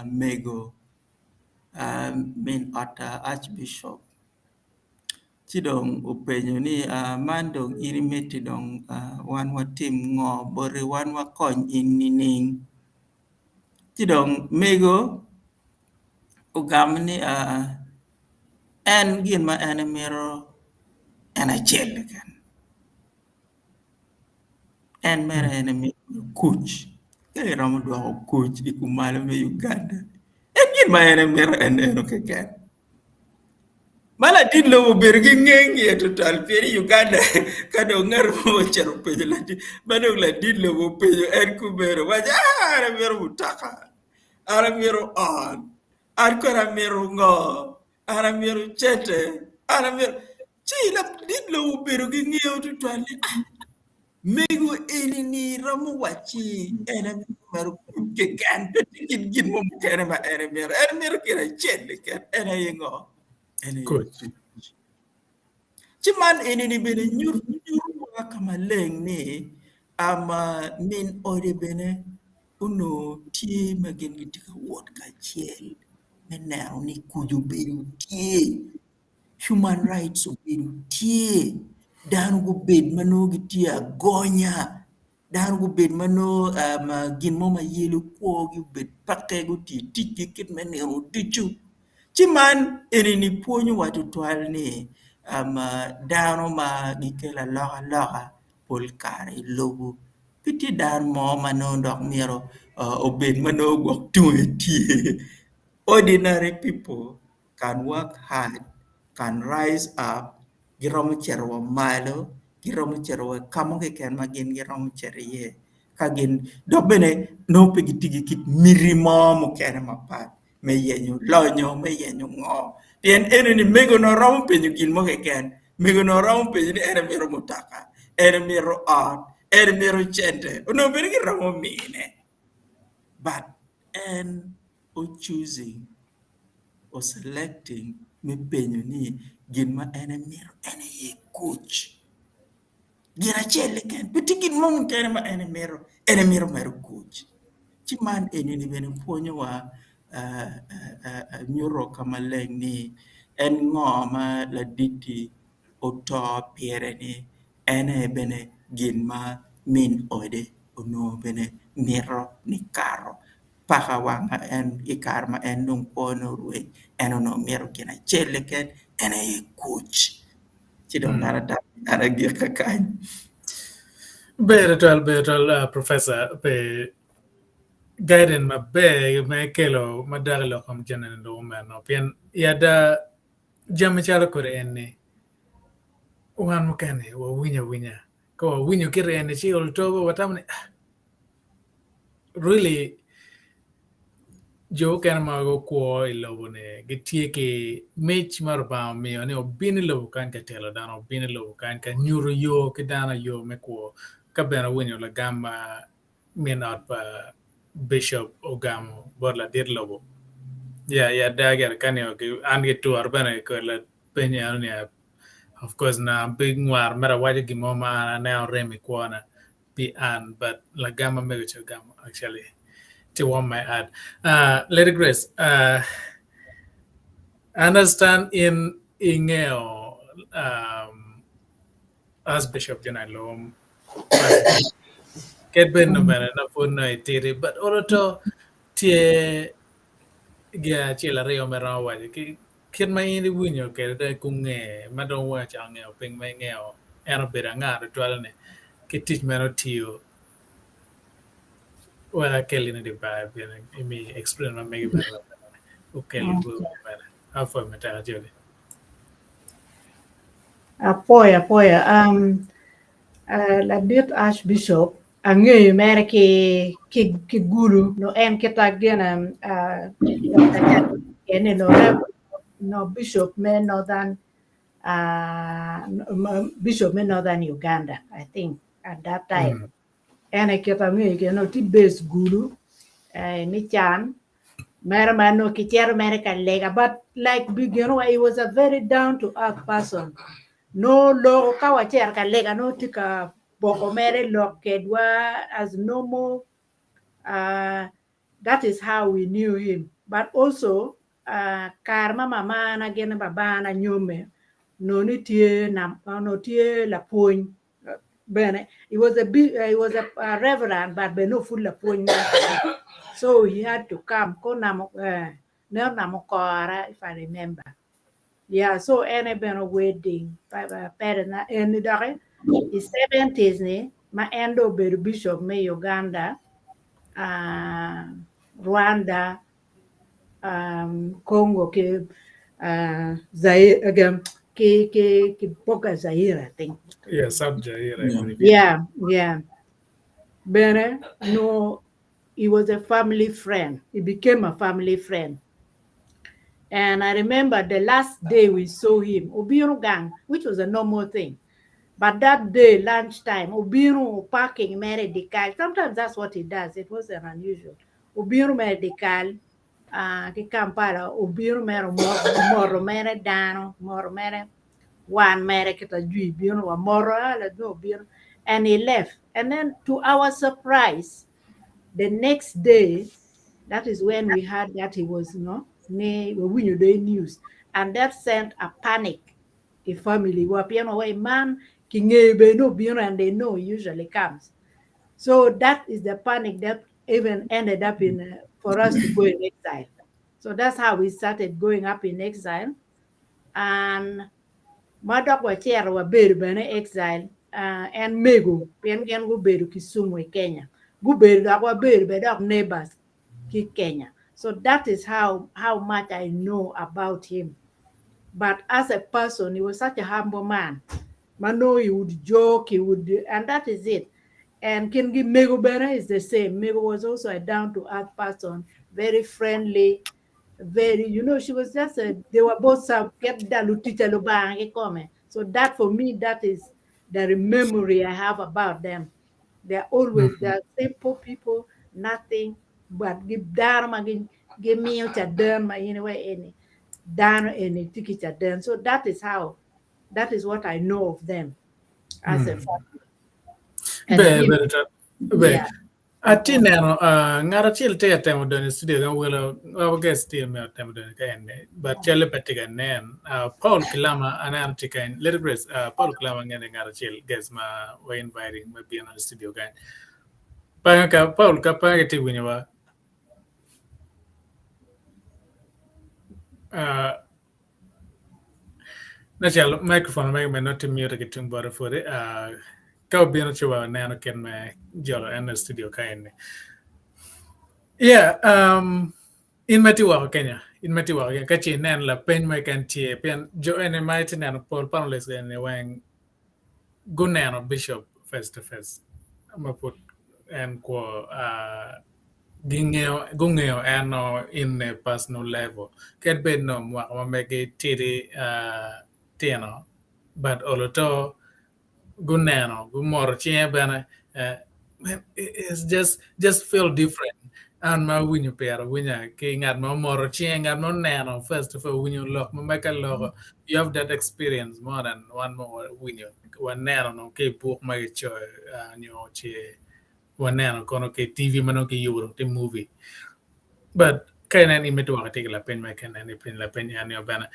mego min ota Archbishop. Chidong upenyo ni mandong irimeti dong wan watim ngo bore wan wakony inining. Chidong mego ugam ni en gin ma en mero en achiel kan. En mero en mero kuch. Kaya ramo dwa kuch ikumalo me Uganda. En gin ma en mero en keken. Mala din lo bergi ngengi total peri Uganda kada ngar mo chero pejo la di bado la din lo pejo en kubero waja ara mero mutaka ara mero on ara mero ngo ara mero chete ara mero chi la din lo bergi ngeo total mego ni ramu wachi ena mero ke kan gin mo kere ma ena mero kira chete kan ena yengo ena Coach. Chiman ini bene nyur waka maleng ni ama min ode bene uno tie magin gitika wot ka chiel menero ni kuju beru tie human rights beru tie dan go bed mano gitia gonya dan go bed mano ma gin mo ma yelo ko gi bed pakke go ti tikit menero tichu Chiman ini puonyo watu twal ni dano ma gikela loka pol kare logo piti dan mo manondok miro obed manogwak tuwe tie. Ordinary people can work hard, can rise up, giromo chero malo, giromo chero kamo ke ken magin giromo chero ye. Kagin dobene no pegitigi kit mirimo mo kene mapat. Me yenyo lonyo me yenyo ngo tien ene ni mego no rom penyo gin mo ken mego no rom penyo ni ene miro mutaka ene miro on ene miro chente no bere ki romo mine but en o choosing or selecting me penyo ni gin ma ene miro ene ye coach gira chele ken piti gin mo ken ma ene miro coach Chiman ene ni bene puonyo wa nyuro kamaleng ni en ngo ma la diti oto piere ni ene bene gin ma min ode ono bene miro ni karo paka wanga en ikar ma en nung pono ruwe en ono miro kina chele ken ene ye coach chidong nara gir kakany Betul, Professor, pe guiden mabe me kelo madaglo kom janen do meno pien yada jam chalo kore enne uhan mukane wa winya ko winyo kire enne chi ol togo watamne really jo kan ma go ko ilobone gitie ke mech mar ba mi ne obin lo kan ka telo dan obin lo kan ka nyuro yo ke dana yo me ko ka bena winyo la gamba minot pa Bishop Ogamo borla dir lobo ya dagar kan yo ke an get to arbana ko la penya ne of course na big war mera waje gi moma na remi kwana be an but la gamba me go gamo actually to one my ad Lady Grace I understand in ingeo as Bishop Janani Luwum get ben no man na pun no itiri but oroto tie gia chi la rio mera wa ki kit mai ni winyo ke de kunge madon wa change ping mai ngeo era bera nga to ne ki teach mero tio wala kelly na di ba mi explain ma megi ba Okello bu ba afo meta jole Apoya. La dit Archbishop ang'eyo mere ki guru no en kita gena ene no bishop me northern bishop me northern Uganda I think at that time ene kita ang'eyo no ti base guru ni chan mere mano ki chero mere ka lega but like he was a very down to earth person no lo kawa cher ka lega no tika boko mere lo kedwa as normal that is how we knew him but also karma mama na gena baba na nyome no ni tie na no tie la point bene he was a reverend but be no full la point so he had to come ko na mo no na mo kora if I remember. Yeah, so any been a wedding parent na any dare is 70s ni ma endo be bishop me Uganda Rwanda Congo ke Zaire again ke poka Zaire I think. Yeah, Zaire, I believe. Yeah. Bene no, he was a family friend. He became a family friend. And I remember the last day we saw him, Obiru gang, which was a normal thing. But that day, lunchtime, Obiru parking medical. Sometimes that's what he does. It wasn't unusual. Obiru medical, Kampala, Obiru moro mere dano, moro mere one mere kita jui biru moro ala do biru, and he left. And then to our surprise, the next day, that is when we heard that he was news, and that sent a panic in family. Man, and they know he usually comes. So that is the panic that even ended up in for us to go in exile. So that's how we started going up in exile. And Madok wa chair wa beru bene exile and mego pen gen go beru Kisumu Kenya. Go beru da wa beru be dog neighbors ki Kenya. So that is how much I know about him. But as a person, he was such a humble man. Mano, he would joke, and that is it. And Kingi Mego Bere is the same. Mego was also a down-to-earth person, very friendly, very, she was just they were both kept that. So that for me, that is the memory I have about them. They're always they're simple people, nothing but give dharma, give me a dharma anyway, any dharma any tiki dharma. So that is what I know of them as a family. Be ati neno ngara chil te temo don studio gan welo our guest team me temo don kan but chele petiga nen Paul Kilama anan tikan little grace Paul Kilama ngene ngara chil guest ma we inviting me be on the studio gan pa ka Paul ka pa ti winwa na chalo microphone me not to mute ke tung bora for it ka bi no chwa nano ken me jolo en the studio kan yeah in Matiwa Kenya in Matiwa ka chi nen la pen me kan tie pen jo en mai tin an Paul panelist en wen gunano bishop face to face ma put en ko gungeo ano in a personal level ket bed no ma mege tiri tieno but oloto gunano gumor chie bana it's just feel different and ma winyo pero winya ke ngat ma mor chie ngat no nano first of all winyo look ma make a logo you have that experience more than one more winyo one nano no ke book ma cho nyo chie one nano kono ke TV mano ke euro the movie but kainan imetu wakati la pen ma kainan pen la pen yani bana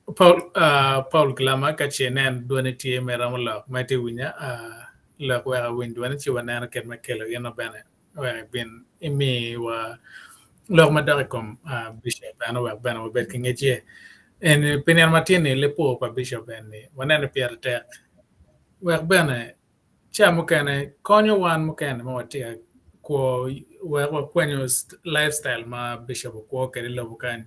Paul Kilama ka chenen duane tie mera mo mate winya la kwa win duane chi wana ket makelo yeno bana we bin imi wa log madarikom bishop ana wa bana wa bet kingeje en pener matine le po pa bishop en wana ne pierre tek we bana cha mukane konyo wan mukane mo tie ko we kwenyo lifestyle ma bishop ko ke lo bukan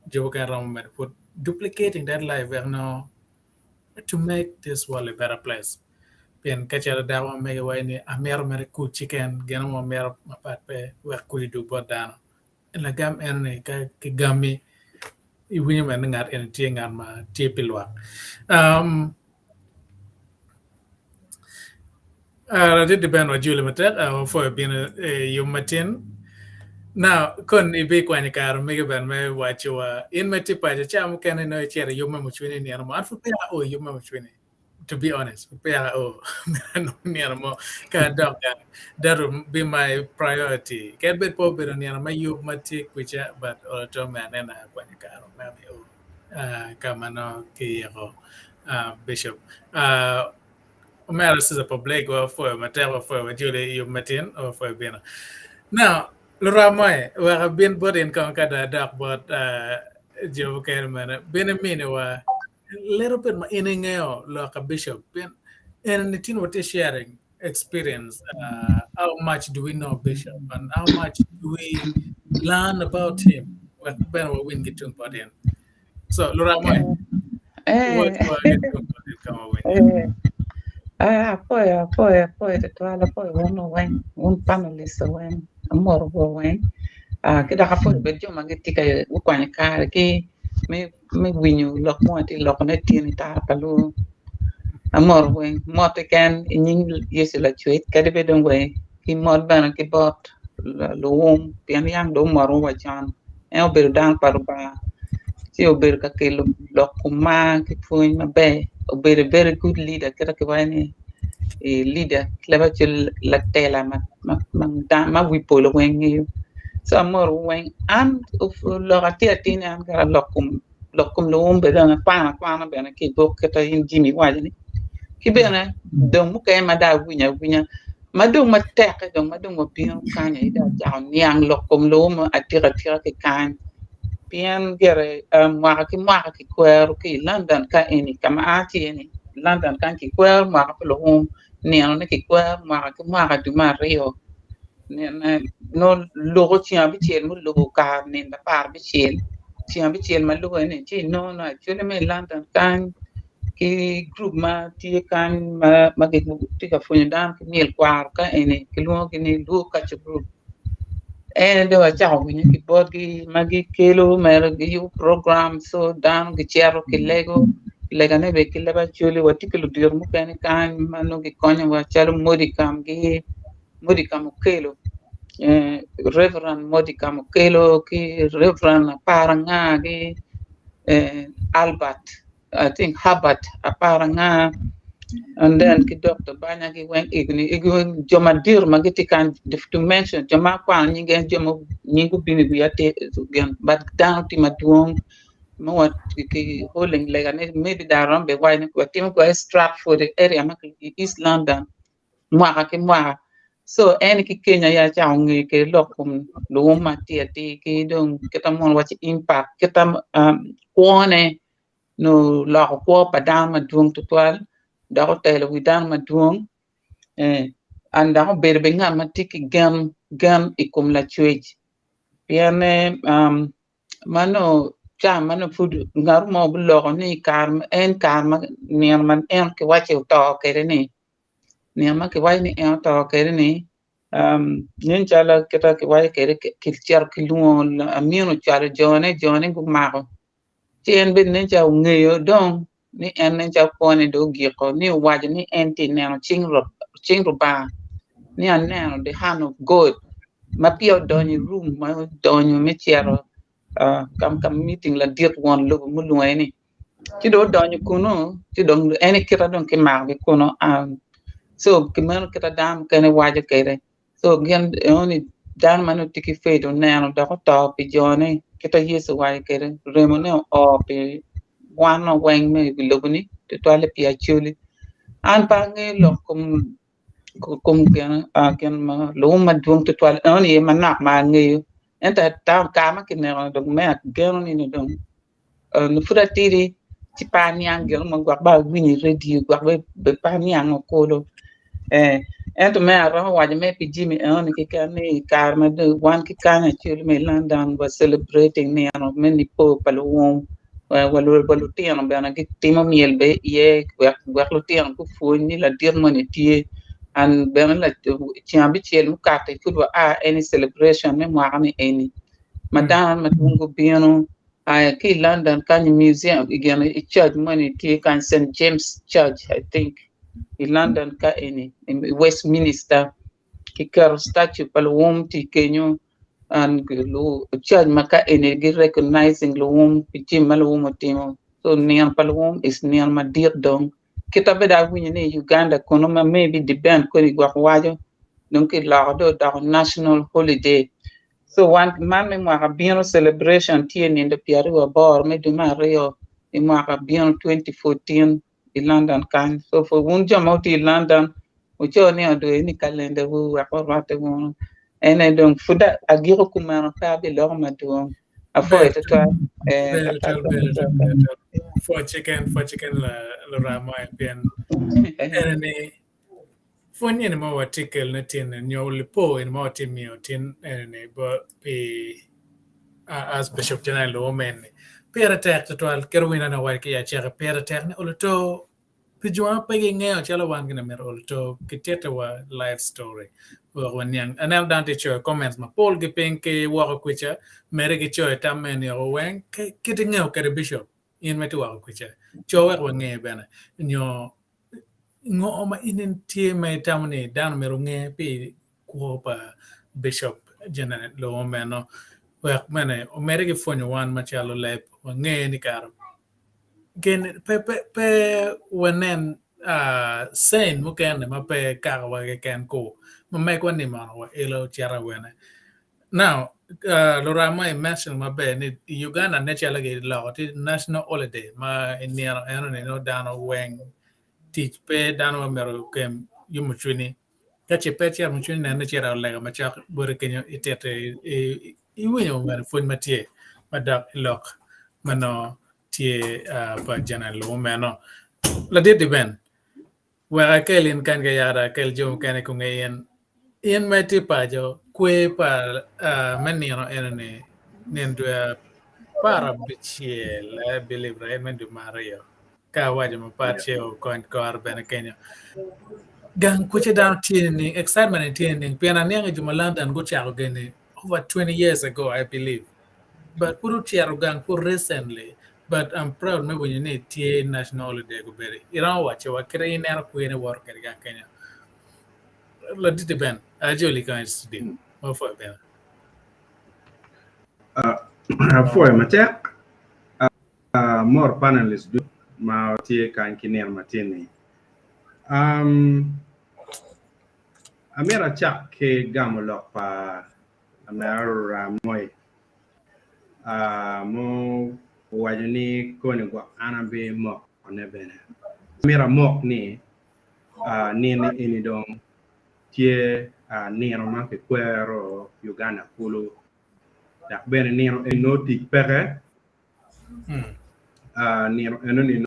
jo kan ram met put duplicating that life now to make this world a better place. Pian kachara dawa me wayni amer mere ku chicken gena mo mer mapat pe wa ku du bodano la gam en ka ki gami I winya men ngat en tie ngam ma tie pilwa did the band wa jule matet for being a matin now kon ibe kwani kar me ban me wacho in meti pa cha mo kan no chere yo mo chwini ni mo afu pe o yo mo chwini to be honest. Pera no niya mo kadok that would be my priority. Get bit po pero niya may yub matik which but to man na kwanya karo mami kamano ki ako bishop. Umeras sa public or for matero for Julie you matin or for bina. Now, Luramay, we have been put in Kankada dark but Joe Kerman, been a minute a little bit in like a bishop, and the thing what is sharing experience. How much do we know Bishop and how much do we learn about him? What Ben will win getting about him. So, Luramay, what will get to come away? Poi te tuala poi uno wen un panelista wen amor bo wen ke da poi be jo magiti ka u kwanya kare ki me winyu lok mo ti lok ne tieni ta palu amor wen mo te kan inin yesi la chuet ka de be don we ki mod bana ki bot luwum pian yang do moro wa chan e o be dan paru ba ti o be ka ke lok kuma ki fuin ma be o be a very good leader ke ka wani leader clever chil la tela ma wi polo wen so amor wen and of lo ati an gara lokum lo be dan pa be na ki bok ta in jimi wajani ki be na do mu kay ma da winya ma do ma tek do ma do mo pion kanya ida jaw niang lokum lo mo atira ki kan pian gere ma ki kwero ki London ka eni kama ati eni London kan ki kwero ma ka lo niang ne ki kwero ma ka du ma Ariyo no logo tia bi chen mu logo ka ne da par bi chen tia bi chen ma logo ne ti no actually me London kan ki group ma ti kan ma ke ti ka fu dan ki mil kwar ka ene ki lo ki ne lu ka chu group and wa chao ni ki bod ki magi kelo mer gi yu program so dan ki chero ki lego lega ne be ki leba chuli wa ti ki lu dir mu kan mano ki konya wa chalo Modicum Okello Reverend Modicum Okello ki Reverend Paranga ki Albert I think Herbert Aparanga and then ki Dr. Banya ki wen igni joma dir magiti kan to mention joma kwa nyinge joma nyingu bini biyate again but down ti maduong mo wat ki holding lega ne maybe daron be wine ko tim ko Stratford area ma East London mwa so en ki Kenya ya chaungi ke lokum Luwum mati ki dong kita mon wat impact kita kuone no la ko pa down maduong tutwal da ko tele wi dan maduong anda ko berbe ngam matiki gam ikum la chuej piane mano food ngar mo bulo ni karma ni man en ke wache to kere ni ma ke wai ni en to kere ni nin chala keta ke wai kere ke cher ki luo amino chala jone gu mako tien bin nin cha ngeyo dong ni en nin cha pone do giko ni waje ni enti neno chingro ba ni aneno the hand of God ma pio doni room ma doni me chero kam meeting la dir won lo mu lueni ti do doni kuno ti dong eni kira don ke ma ke kuno so kimano kita dam kene waje kere so gen oni dan manu tiki fedo neno da ko to pi jone kita yeso waje kere remone o pe wano weng me bilobuni to tole pi achuli an pa nge kum ken ma lo ma dung to tole oni manak ma nge enta ta kama kinero dong me gen ni dong no fura tiri ti pa nyang gel mo gwa ba wini radio gwa be pa nyang ko lo ento me ara waje me pi jimi on ki kan ni karma de wan ki kan actually me London was celebrating ni ano me Nipoo Luwum walu tiano bana ki timo miel be ye gwa lu tiano ku fu ni la dir mo ni tie and bana la chambi chel mu ka te ku any celebration me mo ami any madam matungo piano ki London kan museum again a church money tie kan St James Church I think in London ka in Westminster ki kar statue Luwum ti Kenya and lo church maka energy recognizing Luwum ti Luwum timo so near Luwum is near madir dong kita beda winyo ni Uganda kono ma maybe depend ko ni gwak wajo donc la do national holiday so one man me mwaka bieno celebration tie ni ndo piari wa bor me du Ariyo e mwaka bieno 2014 in London kan so for one jam in London ucho ni ado ni calendar wu wa ko rate won ene donc fuda agiro kumano pa bi lo ma do afo eto to for chicken la rama bien ene fonye ni mo article na tin nyo lipo in mo tin mi tin ene bo pe Archbishop Janani Luwum pera tek to al kerwina na wa ke ya chega pera tek ne oloto pijwa pa ngeo chala wan gina mer oloto kiteta wa life story wa wanyang anam dante cho comments ma Paul ge penke wa ko cha mere ge cho tamen yo wen ke ngeo ke bishop in metu wa ko cha cho wa nge bana nyo ngo ma inin tie mai tamne dan meru nge pe ko pa bishop Janani Luwum no well, mane America fonyo wan machalo lep nge ni karo gen pe wanen sen muken ma pe karwa ke ken ko ma me ko ni ma wa elo chara wene now Laura mai mention ma be ni Uganda ne chala ge law ti national holiday ma ni no dano weng teach pe dano mero kem yumuchuni kache pe chia muchuni na ne chara lega ma cha bore kenyo itete iwenyo mer fun matie madak lok mano tie pa Janani Luwum no la de ben wa kelin kan ga yara kel jom kan ko ngayen yen mati pa jo kwe pa menino enene nendo para bichiel believe right men du Ariyo ka waje mo pache o kon kor ben Kenya gang kuche down tini excitement tini piana niang juma London go charo gene over 20 years ago I believe but puru charo gang pur recently but I'm proud me when you need TA national holiday go berry iran wache wa kire in era kuene work ga Kenya la dite ben ajoli kan studio mo fo ben for matek more panelists do ma tie kan kiner matini amira chak ke gamolo pa amira moy mo wajani koni go anabe mo onebene amira mo ni ni ini dong tie ni ma ke kwero Uganda kulu dak bene ni noti pere ni eno ni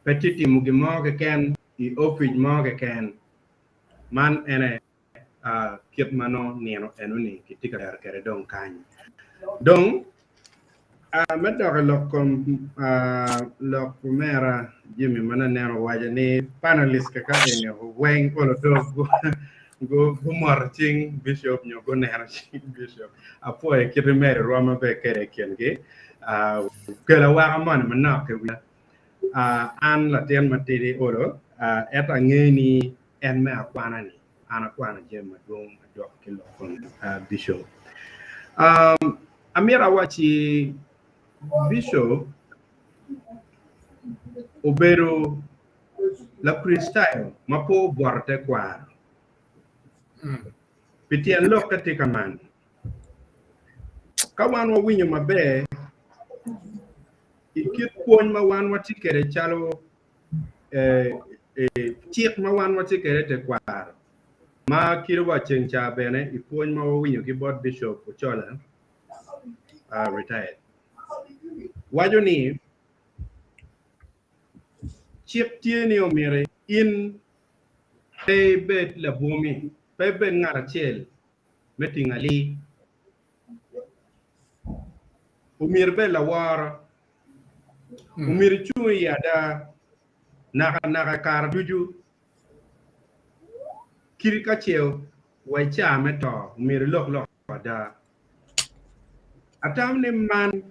petiti mugi mo ke ken I office mo ke ken man ene kit mano ni eno ni kitika kere dong kan dong medok lok mera Jimmy mana nero waja ni panelist ka ene weng olo do go marching bishop nyo go nero bishop apo e kit mere roma be kere kenke kela wa man mana ke an la ten matiri oro eta ngeni en me akwana ni ana kwana jema dong dok kilo kon bishop amira wachi bishop obero la freestyle mapo borte kwa pitian lokati kaman kawan wa winyo mabe ikit pon ma wan wati kere chalo chiek ma wan wati kere te kwar ma kiro wa chencha bene ipon ma winyo ki board bishop chola retired wajo ni chiek tieni omire in bet la bomi bet ngara chel metingali umir be la war umir chu yada naka kar duju kirika cheo waicha meto umir lok da atam ni man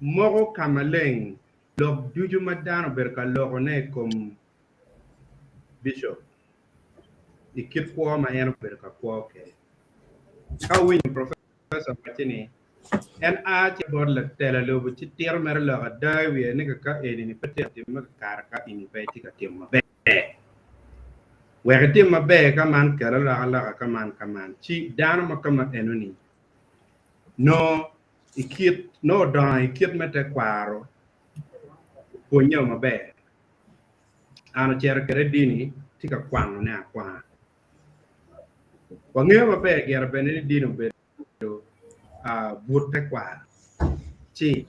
mogo kamaleng lok duju madano berka lok ne kom bishop ikit kwa ma eno berka kwa ke kawin professor Patini En a ci bod la tela lo bu ci tier mer la da wi ne ka e ni pete ti ma ka ka ini pe ti ka ti ma be we ka ti ma be ka man ka la ka man ci dan ma ka ma enuni no ikit no da ikit mete kwaro ko nyo ma be ano cer kere dini ti ka kwano ne akwa nge ma be ger be ne dino be butte kwa ci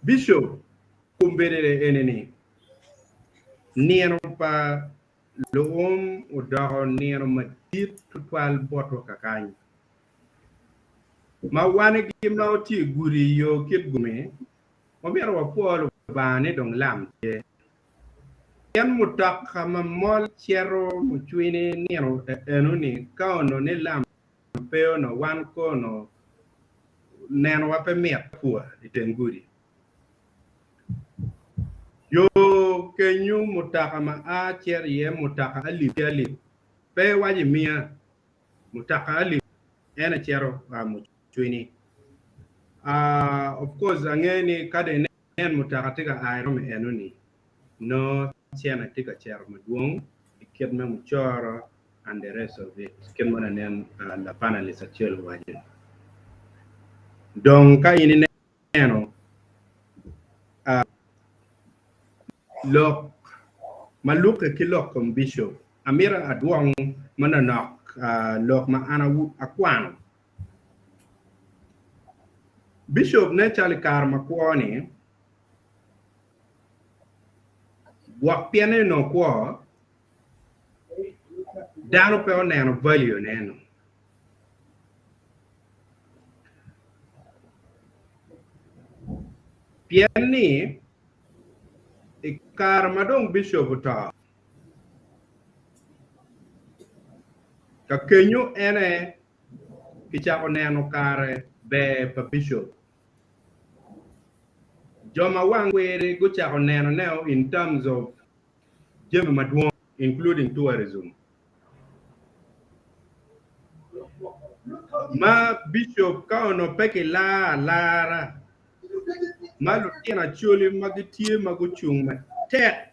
bishop kumbere eneni nieno pa Luwum udaho nieno ma dit tutwal boto kakany ma wane gi ma oti guri yo kit gume mo biaro wa polo bane dong lam je yan mutak ma mol chero mu chwini nieno enuni kaono ne lam peo no wan ko no neno wa pe miat kuwa itenguri yo kenyu mutaka ma a cher ye mutaka ali pe waji mia mutaka ali ena chero mu chwini of course angeni kade nen mutaka tika ayro me enuni no chena tika chero maduong iket me muchoro and the rest of it ken mana nen la panelist actual waji donc ka ini neno lok maluk ke lok kom bishop amira adwong mananok lok ma ana akwan bishop ne chali kar makwoni wak piene no kwa dano pe oneno value neno pieni kar madong bishop ta ka kenyu ene kichako neno kare be pa bishop joma wangwere go chako neno now in terms of jema maduong including tourism ma bishop ka ono peke lara malu tina chuli magitie maguchung ma tek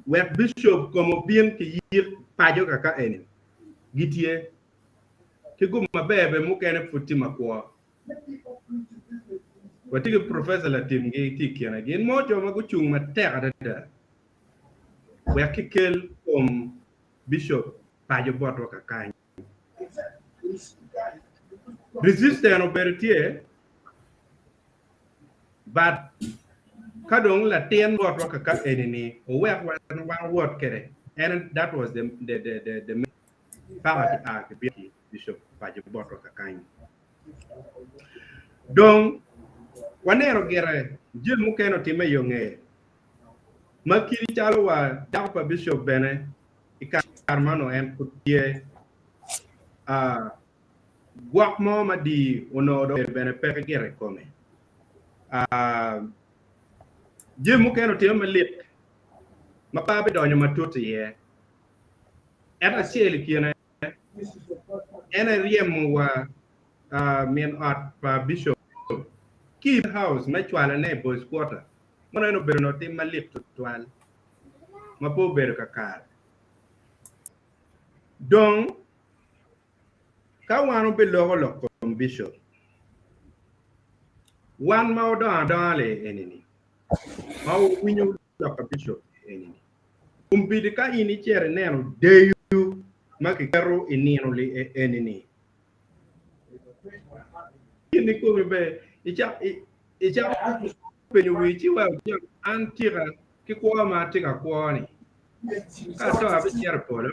we bishop como bien ki yir pajo kaka eni gitie ki guma bebe mukene futima kwa watiki professor la tim gi tikiana gen mojo maguchung ma tek adada we kikel bishop pajo boto kaka resistance obertie but kadong la ten word waka enini o work one word kere and that was the power bishop pajo boto kakany donc wanero gere jil mukeno time yonge makiri chalo wa dapa bishop bene ikarmano en kutie guak mo madi ono do bene peke gere kome jil mukeno time lit mapabe donyo matuti ye eta sieli kiene ena riem wa men art pa bishop keep house na chwala ne boys quarter mono no bero no tim malit twal mapo bero kakar donc ka wanu be logo kom bishop wan ma le enini ma winyo lo bishop enini umbidi ka ini chere neno deyu makikero inino le enini ini ko be icha penyo wichi wa antira ki kwa ma tika kwa ni ka to abi chere polo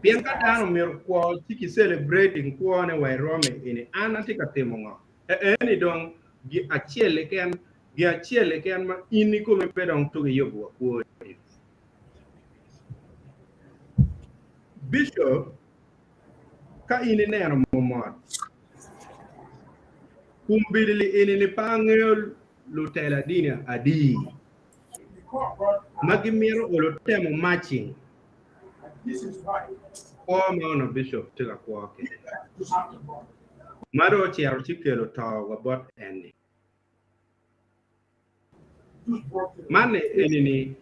bien ka dano mer kwa tiki celebrating kwa ne wa rome ini anatika temonga eni don gi achiele ken ma ini ko me pedong to yobo kwa bishop ka ini neno momot kumbili ini ni pangel lutela dina adi magimiro olotemo matching this is right no bishop tega kwa ke maro chiaro chikelo to wabot eni mane enini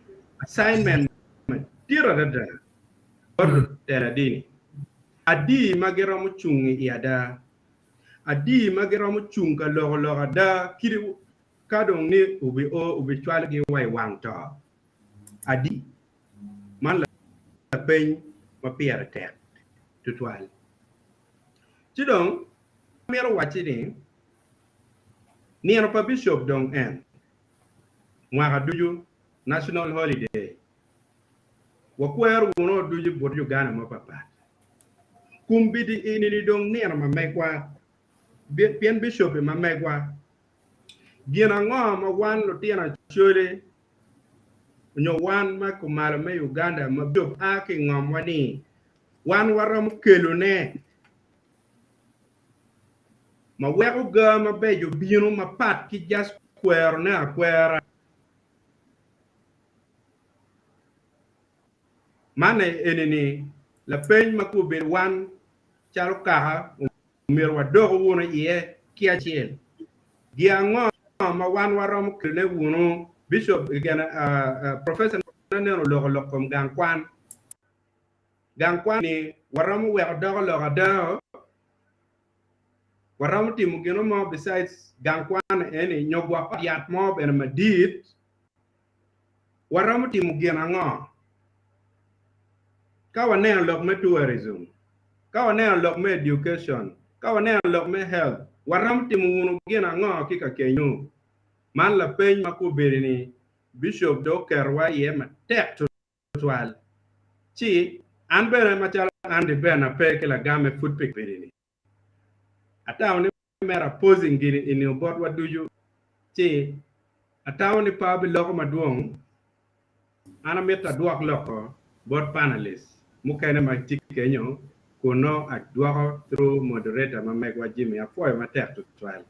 assignment tira dada or teradini adi magero muchungi iada adi magero muchunga logo da kiri kadong ni ubi chwal gi wai wang to adi man la pen ma pier tek tutwal chidong mero wachini ni pa bishop dong en mwaka duju national holiday wakwer wono duju bot Uganda ma papa kumbidi ini dong ni ma megwa bien bishop ma megwa gina ngo ma wan lo tiana chole nyo wan ma kumala me Uganda ma bishop ake ngom wani wan waram kelo ne ma wego ga ma bejo bino ma pat ki jas kwer na kwera mane enini la peñ ma ko be wan charo kaha mir wa dogo wono ye kia chiel giango ma wan warom kle wono bishop gana professor neno logo kom gangkwan ni waram we dogo logo da waram timu geno mo besides gangkwan eni nyogwa yat mo ben madit waram timu gena ngo kawa ne lok me tourism kawa ne lok me education kawa ne lok me health waram timu wunu gena ngo kika kenyu man la peñ mako berini bishop do kerwa ye ma tek twal chi an bere ma chala ande bena peke la game food pick berini atawni mera posing gini ini bot what do you chi atawni pa bi loko maduong ana meta duak loko bot panelist mukene ma tikenyo kuno adwako through moderator ma megwa Jimmy apoy ma tek to twal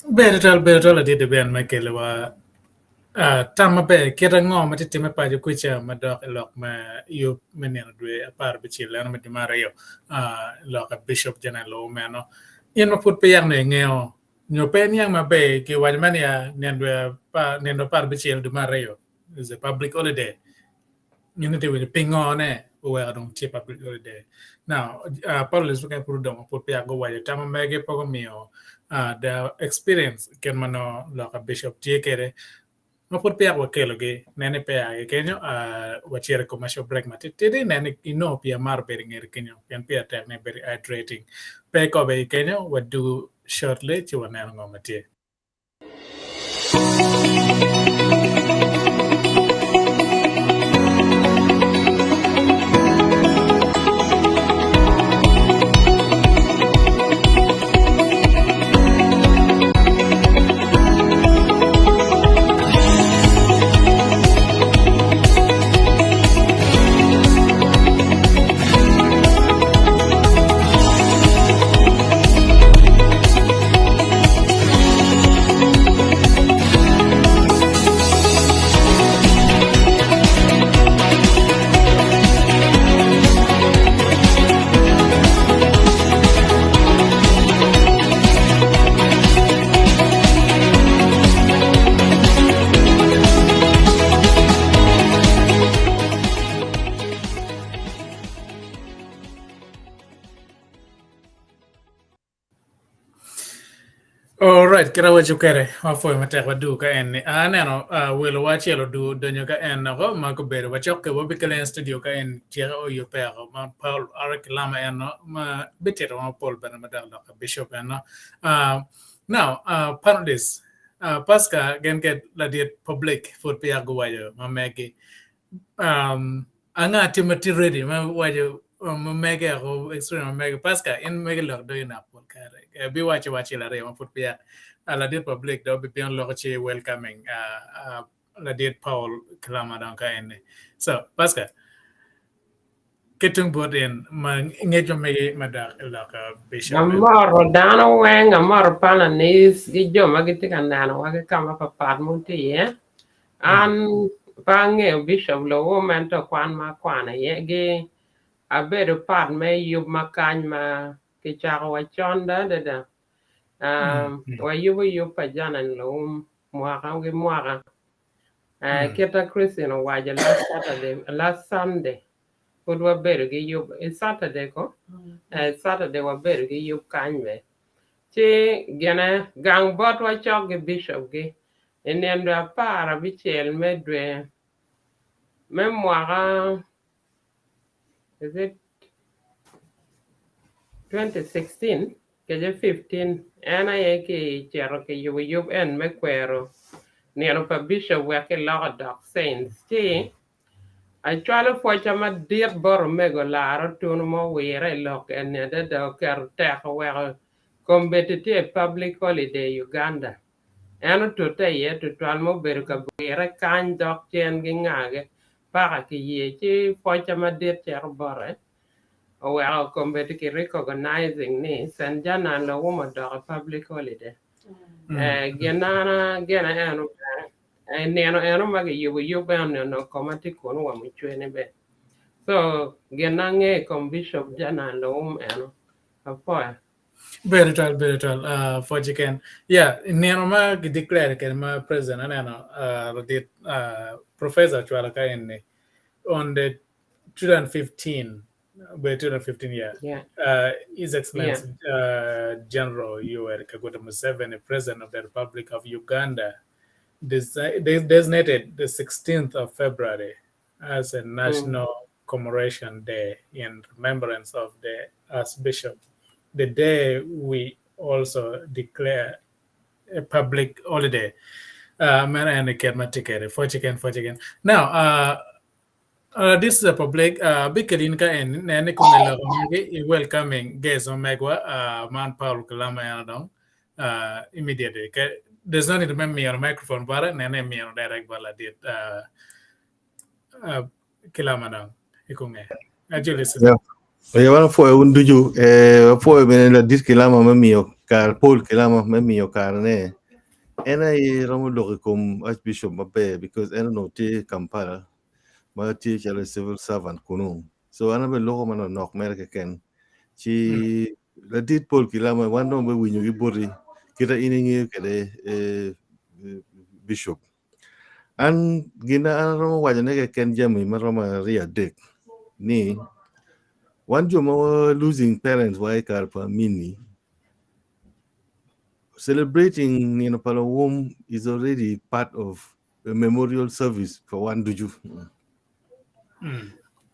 better did the band Michael wa tama be kera ngo ma tete me pa ju kucha ma dok lok ma yu meneno dwe par be chile na me Ariyo lok bishop janalo meno yen ma put pe yang ne ngeo nyo pen yang ma be ki wa mania nendwe pa nendo par be chile de Ariyo is a public holiday unity with pingo ne we don't chip public holiday now police we can put down put pe go wa tama mege pogo mio the experience can mano like a bishop tiekere no put pe Okello ge nene pe kenyo wachere commercial break matete nene ino pia mar beringer kenyo pian pia terne very hydrating pe ko be kenyo what do shortly chiwana ngomate All right, kira wacho kere wafo matek wadu ka en aneno welo wachielo du donyo ka en go ma ko bedo wachoke wabikele studio ka en tira o yo pero ma Paul Kilama en ma betero ma Paul ben madam Bishop en now panelists Pasca gen get la diet public for pe go wayo ma megi anga timati ready ma wayo ma megi go extreme ma megi Pasca in megi lo do ina Paul kare be watch la re ma put pia la diet public do be bien lo che welcoming la diet Paul Kilama dan ka en so Pasca ketung boden ma ngejo me madak la ka Bishop Amor dano weng amor pala nis gi joma giti kandano wage kama papat muti ye an pange Bishop Luwum to kwan ma kwana ye gi abedo pat me yub makany ma ki cha wa chonda da wa yubu pa janan lo mwaka ngi mwaka kita Christian waja last Sunday put wa beru gi yub Saturday ko Saturday wa beru gi yub kanywe chi gena gang bot wa chok gi bishop gi enendo para bichel medwe mwaka is it 2016 ke je 15 ana ye ki chero ke yub en me kwero neno pa bishop wa ke law doc saints ti I try to watch a dear bor mego laro tun mo wire lock and the docker take away competitive public holiday Uganda. And to tell ye to twalmo berka wire kind doc chen gingage para ki ye chi watch a dear chair bore. Well, competitive recognizing this and jana and the woman dog public holiday. Genana gena anu neno magi yubu no komati kono wa muchwene be. So genange bishop jana Luwum eno apoya. Very well, for chicken. Yeah, neno ma declare ke ma president the professor chwala ka on the 2015 by 2015 His Excellency General Yoweri Kaguta Museveni, President of the Republic of Uganda, designated the 16th of February as a national commemoration day in remembrance of the Archbishop. The day we also declare a public holiday. For chicken. Now, this is a public big Kadinka and Nanikuna welcoming guests on Megwa, Man Paul Kilama immediately. There's no need to remember me on a microphone, but and then me on direct bala did Kilama now. Actually, Oye, bueno, fue un duyu, fue la dis Kilama mamio, car Paul Kilama mamio carne. And I romo come Archbishop Mabe because I don't know Kampala. My teacher is civil servant kuno. So I never look man on America can. She la did Paul Kilama one number when you body kita ini kede bishop. And gina anaro wajane can jami maroma ria dek ni one jomo losing parents why karpa mini celebrating Luwum is already part of a memorial service for one duju.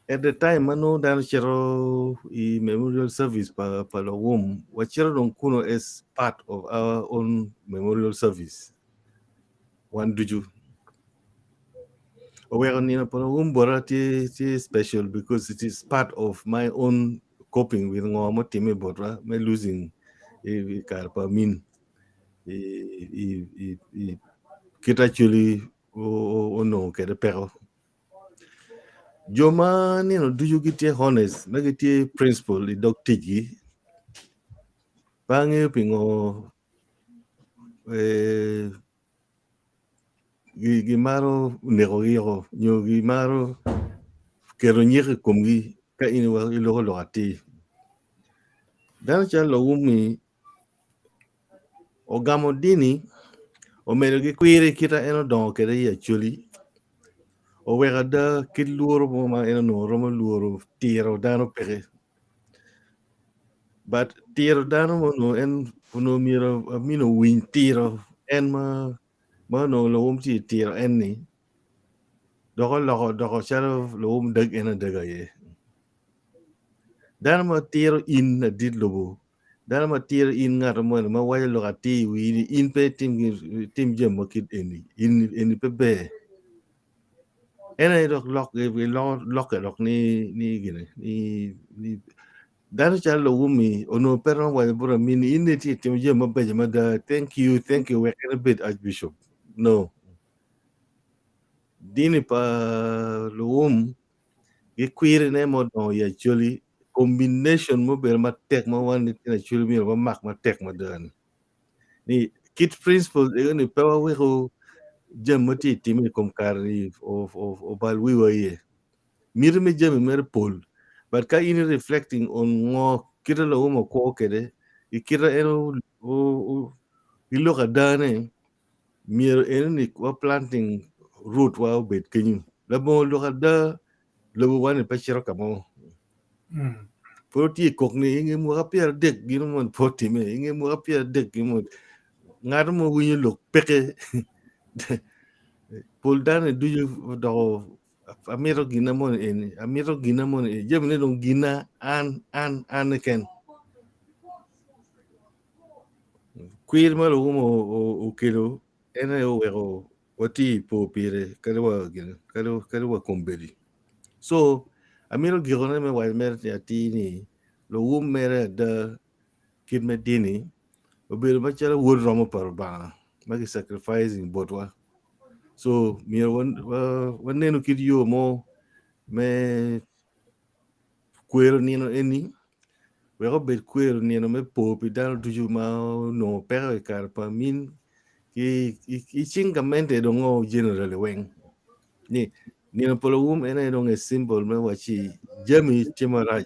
At the time, mano dan chero memorial service pa Luwum, wachero don kuno as part of our own memorial service. One duju. Where Luwum borati is special because it is part of my own coping with ngomo time bora me losing karpa min. Kita actually no ke de pero Joma do you get honest magiti principle the dog tigi bangi pingo gimaro negogiro nyo gimaro keronyer komgi ka inwa ilo lo ati dan cha Luwum ogamo dini o mero gi kwiri kita eno don kere ya chuli o wera da kit luoro ma eno no romo luoro tiro dano pere but tiro dano no en no miro mino win tiro en ma no Luwum ti tiro en ni doko chalo Luwum dag ena daga ye dano ma tiro in na dit lobo dana ma tiro in ngata mo ma waya lo ati wi in pe tim jem mo kit in pe be ena lok ni gine ni dana cha Luwum ono pero wa bro min in ti tim jem mo be ma da thank you we a bit Archbishop no dini pa Luwum ge queer ne mo no ya joli combination mo ber ma tek ma wan ni na chul mi ma mak ma tek ma dan ni kit principle ni pewa we ko jam mati timi kom kari of bal we were ye mir me jam mer pol but ka in reflecting on ngo kira lo mo ko kede ikira eno o iloka dane mier eno ni wa planting root wa bet kenyu la bo loka da lo wane pa chiro kamo poti kok ni inge mo apia dek gino mon poti me inge mo apia dek gino ngar mo winyo lok peke pol dane duju do amiro gina mon en jemne dong gina an ken queer ma lo mo o kelo ena o wero wati po pire kalwa gina kalwa komberi so amiro gigona me wa mer ti ni lo mere da kid me dini obel ma chala wor romo par ba magi sacrificing botwa so mir wan neno kid yo mo me kwero nino eni wero bet kwero nino me popi dal tuju ma no pero kar pa min ki chingamente dongo generally weng ni nino polo ena dongo symbol me wachi jami timara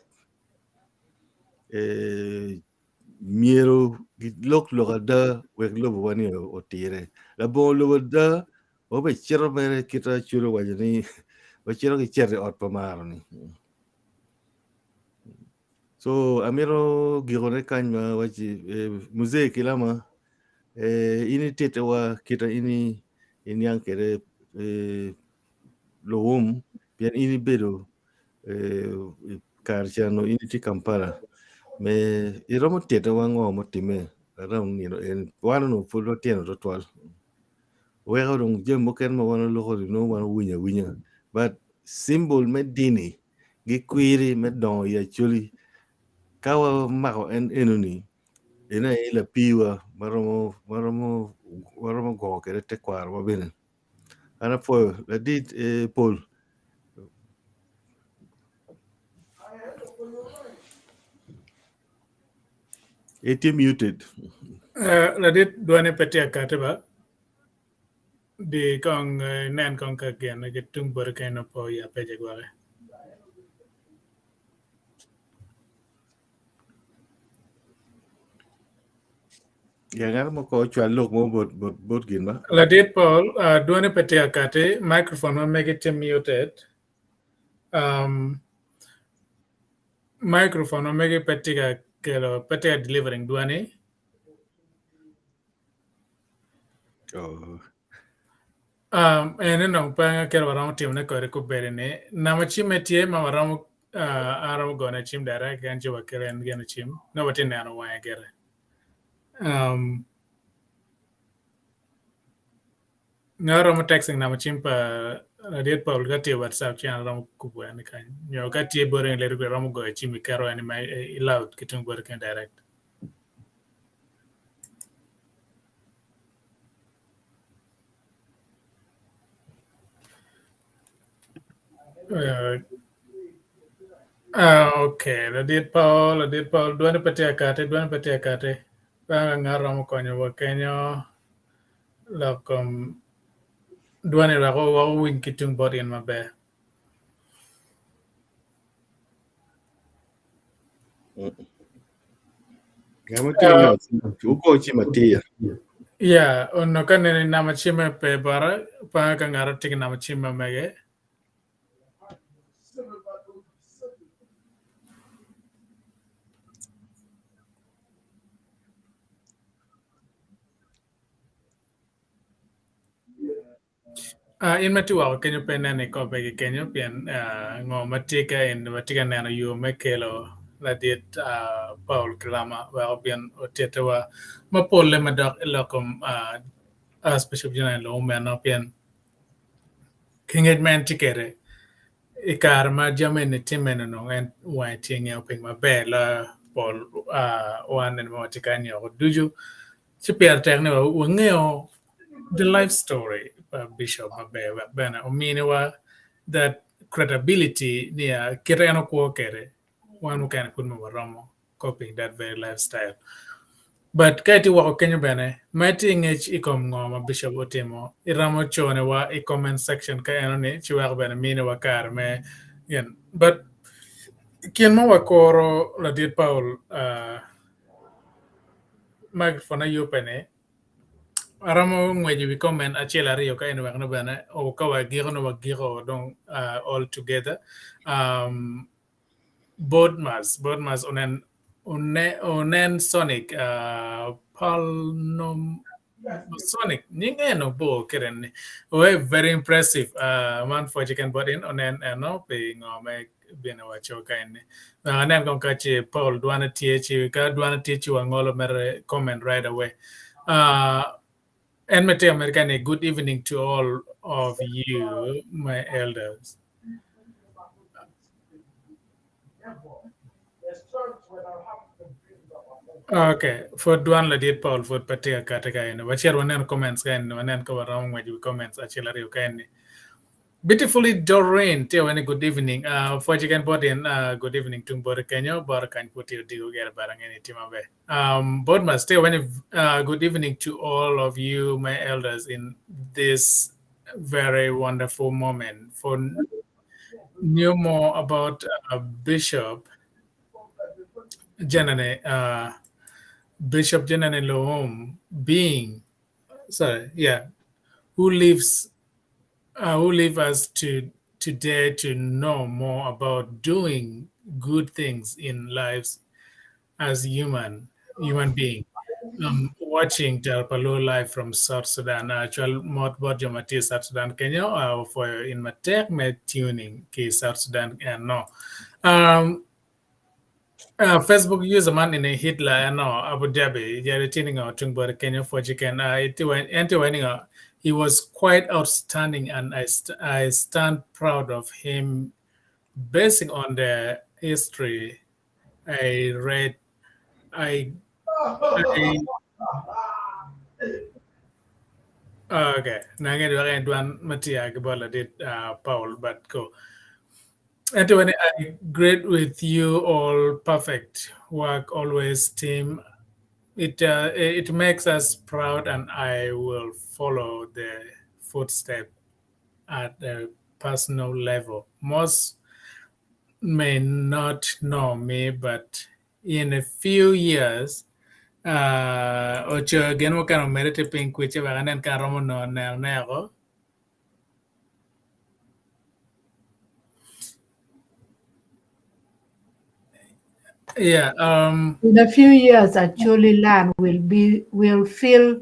miero lok da wek lo wani o tire la bon lo da o be chero mere kita chulo wajani o chero ki chere ot pamaro ni so amiro gigone kanya wachi Muzee Kilama ini tete wa kita ini yang kere Luwum pian ini bedo karchano ini ti Kampala me iromo tete wa ngo motime around ni en wano no full tieno to twal wega dong jem moken mo wano lo no wano winya but symbol me dini gi kwiri me don ya chuli kawa mako en enuni ena ila piwa maromo go kere te kwar wa bene ana po la dit Paul it muted La dit duane petia kateba di kong nan kong ka gen na tung bor kaino po ya peje gwale. yang mo ko chwa lok mo bot gin ba La dit Paul duane petia kate microphone ma make it muted. Microphone ma make it petia kelo petia delivering duane. oh Ene no pa kero waramo tim na kore ko berene na machime tie ma waramo aramo gona chim dara kan jiwa keren gena chim no watin na no wa gere ngaro mo texting na machim pa diet pa ulga tie WhatsApp channel ramo kubwa ni kan nyo ka tie bore le ru ramo go chim kero ani mai loud kitung bore kan direct okay, la dit Paul duane petia kate pa ngaro mo konyo wa kenyo lokom duane la ko win kitung body in mabe ngamo tinga uko chima tia yeah onno kan ni nama chime pe bara pa ka ngaro tik nama chime mege in matua kenyo penane ko be kenyo pian ngo matika in matika nano yu mekelo la dit Paul Kilama wa pian otetewa mapolle madak lokom Archbishop Janani lo meno pian kinged man tikere ikar ma jamen timeno no en wa tinge oping ma bela Paul one and matika nyo duju chipier tekne wa ngeo the life story Bishop Mabe Bana Ominewa that credibility near Kirano Kwokere, one who can put Ramo copying that very lifestyle. But Kaiti Wako Kenya Bene, Mighty H Ikom Ngoma Bishop Otimo, Iramo Chonewa, a comment section Kayanone, Chiwak Bene Minewa Karme, but Quien mo wakoro la dit Paul microphone yu pene aramo ngweji wi comment achiel ariyo ka en wek no bana o ka wagiro no wagiro don all together Bodmas onen Sonic Paul Sonic no bo keren very impressive man for chicken body onen no being me bien wacho kaine anen kon kache Paul dwana tie ka dwana tie wangolo mere comment right away and Mete American, a good evening to all of you, my elders. Okay, for Duan Ladit Paul for Patia Kataka, but share one comments can one cover around with you comments actually can. Beautifully Doreen, tell any good evening. For chicken body and good evening to Bora Kenya, Bora can put you do get barang any team away. Bodmas, tell any good evening to all of you, my elders, in this very wonderful moment. For knew more about Bishop Janani, Bishop Janani Luwum being, who lives who leave us to today to know more about doing good things in lives as human being. Watching Terpalo live from South Sudan, actual mod Jamati South Sudan, Kenya, for in my tech tuning, South Sudan, and no. Facebook user man in a Hitler, no, Abu Dhabi, you're retaining our Tungbar Kenya for chicken. He was quite outstanding, and I stand proud of him. Basing on the history I read, okay. Nange dware duan matia gebola did Paul but go. Anyway, I great with you all. Perfect work always, team. It makes us proud, and I will follow the footstep at a personal level. Most may not know me, but in a few years, ocho gen mo kano merete pink which vaganen karomo no nero. Yeah. In a few years, actually, land will feel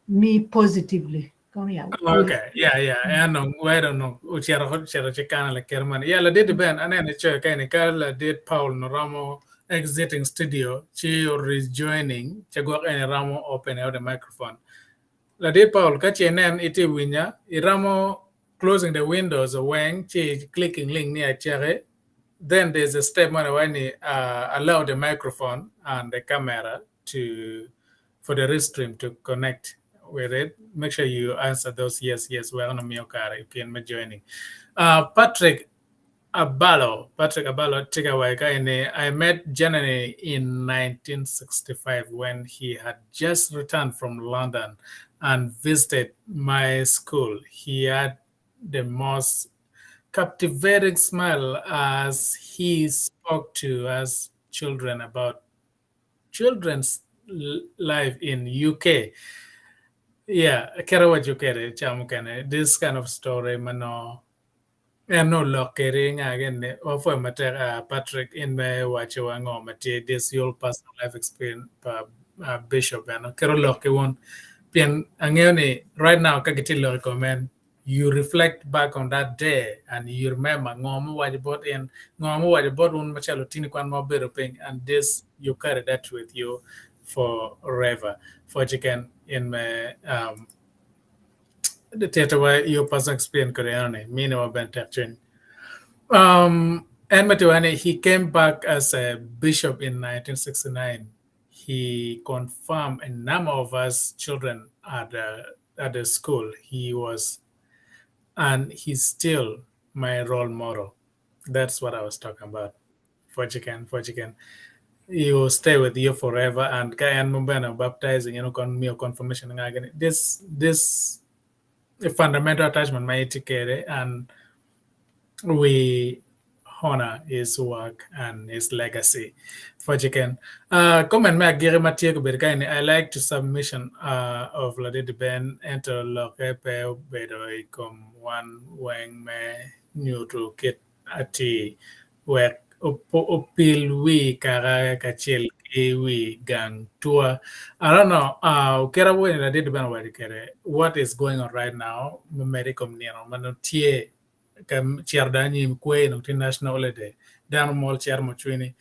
me positively. Come here. Okay. Yeah. And I don't know. Uchero chikana la kerman. Yeah, la did ben and then it's okay. La did Paul Noramo exiting studio. She rejoining. Chagwa and Ramo open out the microphone. La did Paul catch and then iti winya. Iramo closing the windows wang chi clicking link near cherry. Then there's a step when he allow the microphone and the camera for the restream to connect with it. Make sure you answer those yes. We're on a Miokara. You can be joining. Patrick Abalo, Tigawaika, I met Janani in 1965 when he had just returned from London and visited my school. He had the most captivating smile as he spoke to us children about children's life in UK. Yeah, Karawa Jukere, Chamukane, this kind of story, Mano, and no lockering again, offer matter Patrick in my watching Mate, this your personal life experience, Bishop, and Carol Locke one. Pian Angoni, right now, Kakitilo recommend you reflect back on that day and you remember ngomu wajibot and ngomu wajibot un machalo tini kwan mo better ping, and this you carry that with you forever. For chicken in my the theater where your personal experience Korean minimum ben and Matuane, he came back as a bishop in 1969. He confirmed a number of us children at the school. He was, and he's still my role model. That's what I was talking about. For chicken. He will stay with you forever. And Kayan Mumbana baptizing, confirmation. This a fundamental attachment, my etiquette, and we honor his work and his legacy. For chicken, comment me agiri matie ko berkaini. I like to submission of Ladid Ben enter lokepe bedo ikom one weng me neutral kit ati wek upil wi kara kachil wi gang tour. I don't know. Kera wo in Ladid Ben wadi kere. What is going on right now? Medical nino manotie kam chiardani mkwe no national holiday. Down mall chiar mochwini.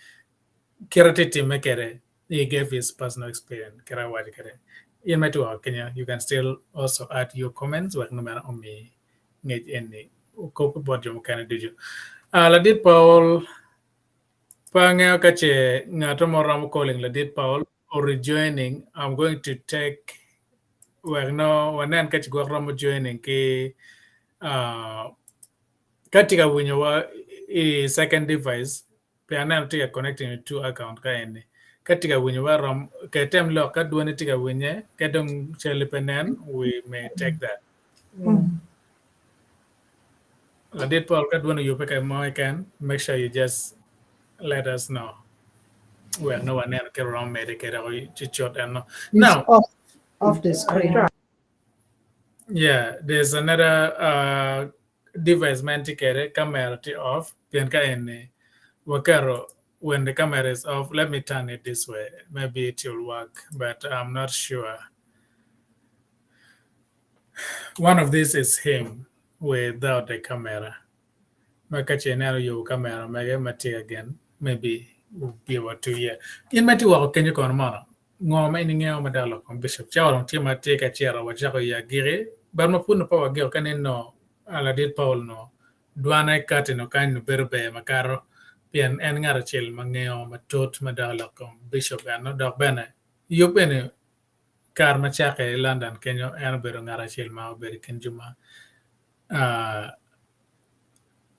Kiratiti Mekere, he gave his personal experience. Kirawadi Kere. In my tour, Kenya, you can still also add your comments. Work no matter on me. Need any copy body can do you. Ladid Paul Pangeo Kache Natomo Ram calling Ladid Paul or rejoining. I'm going to take well no one then catch go Ram joining ke Katika Winyowa a second device. Penalty connecting to two account kaini. Katika winyo waram katem lo kadwani tika winye kadong chelipenen we may take that. Ladit Paul kadwani you pick a more can make sure you just let us know. Well, no one can around medicate or chichot and no. Now off the screen. Yeah, there's another device man tikere camera off pianka ene wakaro. When the camera is off, let me turn it this way. Maybe it will work, but I'm not sure. One of these is him without the camera. Makachenero you camera, maybe again. Maybe we'll be able to hear. In my two can you come on? No, my name is Bishop Chow, Tima take a chair or Jaco Yagiri, but no put no power girl can no. Aladid Paul no. Duana cut in a kind of berbe, macaro. Pian en ngara chil mangeo matot madala kom bishop ano dok bene yup ene kar machake London Kenya en bero ngara chil ma beri kenjuma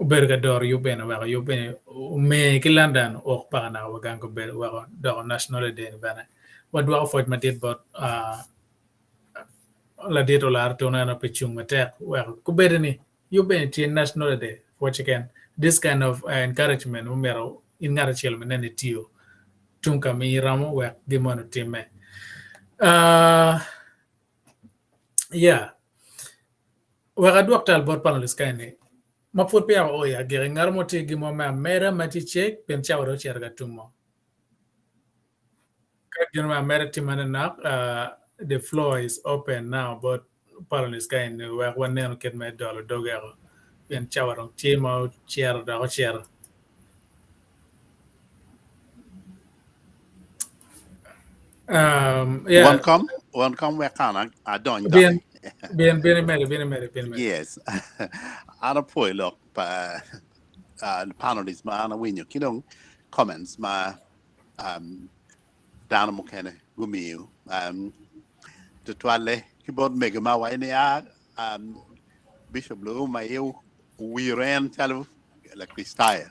berga dor yup ene wako yup ene me ki London ok pa na wagang ko ber wako dok national day bene wadwa fort matit bot la dito la artona na pichung matek wako ko ni yup ene ti national day for chicken. This kind of encouragement, umero in garachel menene tio, tunka mi ramo work gimono time. Yeah, waka duaktal bot panelist kaine. Maput pia oya gering ngarmoti gimo mera mati check pen chawro cherga tumo. Kagino mera timana nak the floor is open now, but panelist kaine work one neno ket me dollar dogero. Pen chawro timo chair da chair. Yeah. One come where can I don't Bien married. Yes. I don't put look the panelists man when you know comments my down mo kene gumiu the twale keyboard mega ma wa ne Bishop Luwum my we ran tell like Christia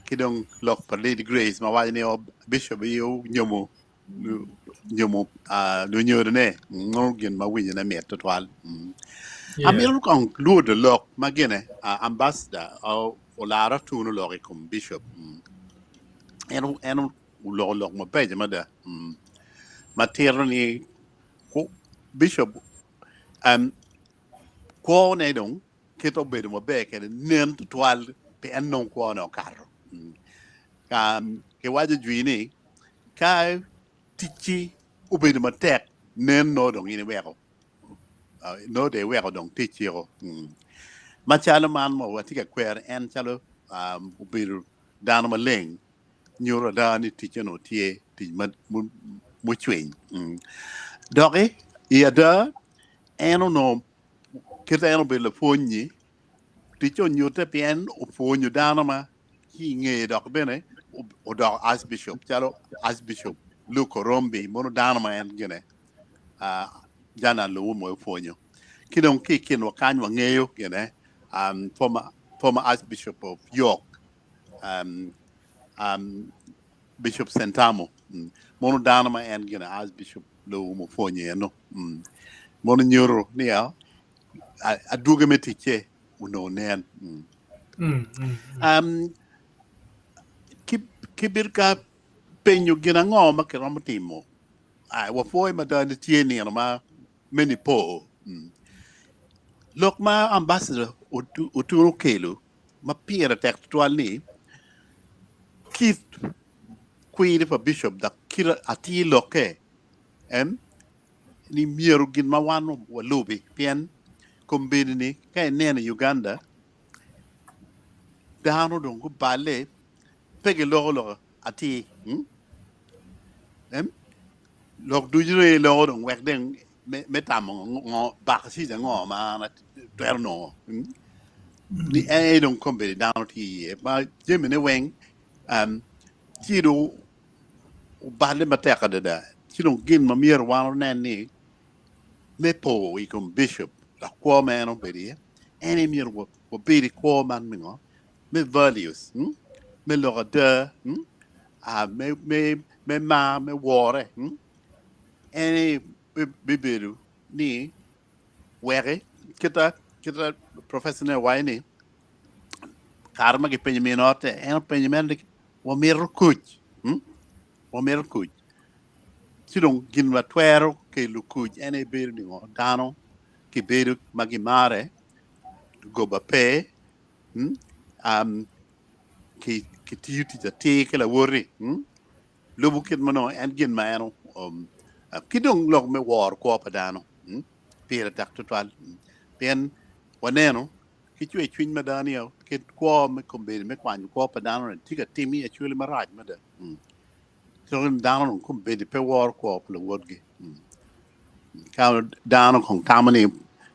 kidong look for Lady Grace ma wa ne Bishop you nyomo lu nyodo ne ngorgen ma winyo na met twal amir kong lu de look magene ambassador o lara tunu logi kum Bishop enu log ma page ma da materni ko Bishop ko ne dong keto bedo mo be ke nen twal pe ennon ko no karo ke waje juini ka tichi ubedo ma tek nen no dong ine weko no de weko dong tichi ro ma chalo man mo watika kwer en chalo ubedo dano maleng nyoro dani tichi no tie ti mu chwen doge ia eno no kita eno be le fonyi ticho nyote pien o fonyo dano ma ki nge dok bene o dok Archbishop chalo Archbishop Luko Rombi mono dano ma en gene jana Luwum mo fonyo kidong kikin wakanyo ngeyo gene former Archbishop of York Bishop Sentamo mono dano ma en gene Archbishop Luwum mo fonyo no mono nyoro nia aduga metiche uno nen kibir ka penyo gina ngo makiromo timo ai wa foi ma da tieni ma meni po lok ma ambassador Uturu Kelu ma pira textual ni kit queen for bishop da kira ati loke ni mieru gin ma wano walubi pien kombini ni kay nena Uganda dano don go bale pege loro ati lok du jure loro don wek den me tam ngo ba si da ngo ma na terno ni don kombini down ti ma jemine weng tido bale mateka da tidon gin ma mier wano nani me po ikum bishop la kwa man obedi any mier wo bedi kwa man mingo me values me lorada me ma me wore any bibiru ni were kita professional wine karma ke penye menote en penye men wo mir kuch wo mir kuch sidong gin wa twero ke lu kuch any biru ni ngo dano ki biru magimare go ba pe ki tiuti ta te ke la wori lubu kit mano en gin ma eno kidong lok me war ko pa dano pira tak total pen waneno ki chwe chwin ma dani yo kit ko me kombe me kwan ko pa dano tika timi a chwele maraj ma da so dano kombe de pe war ko pa wodge ka dano kong tamani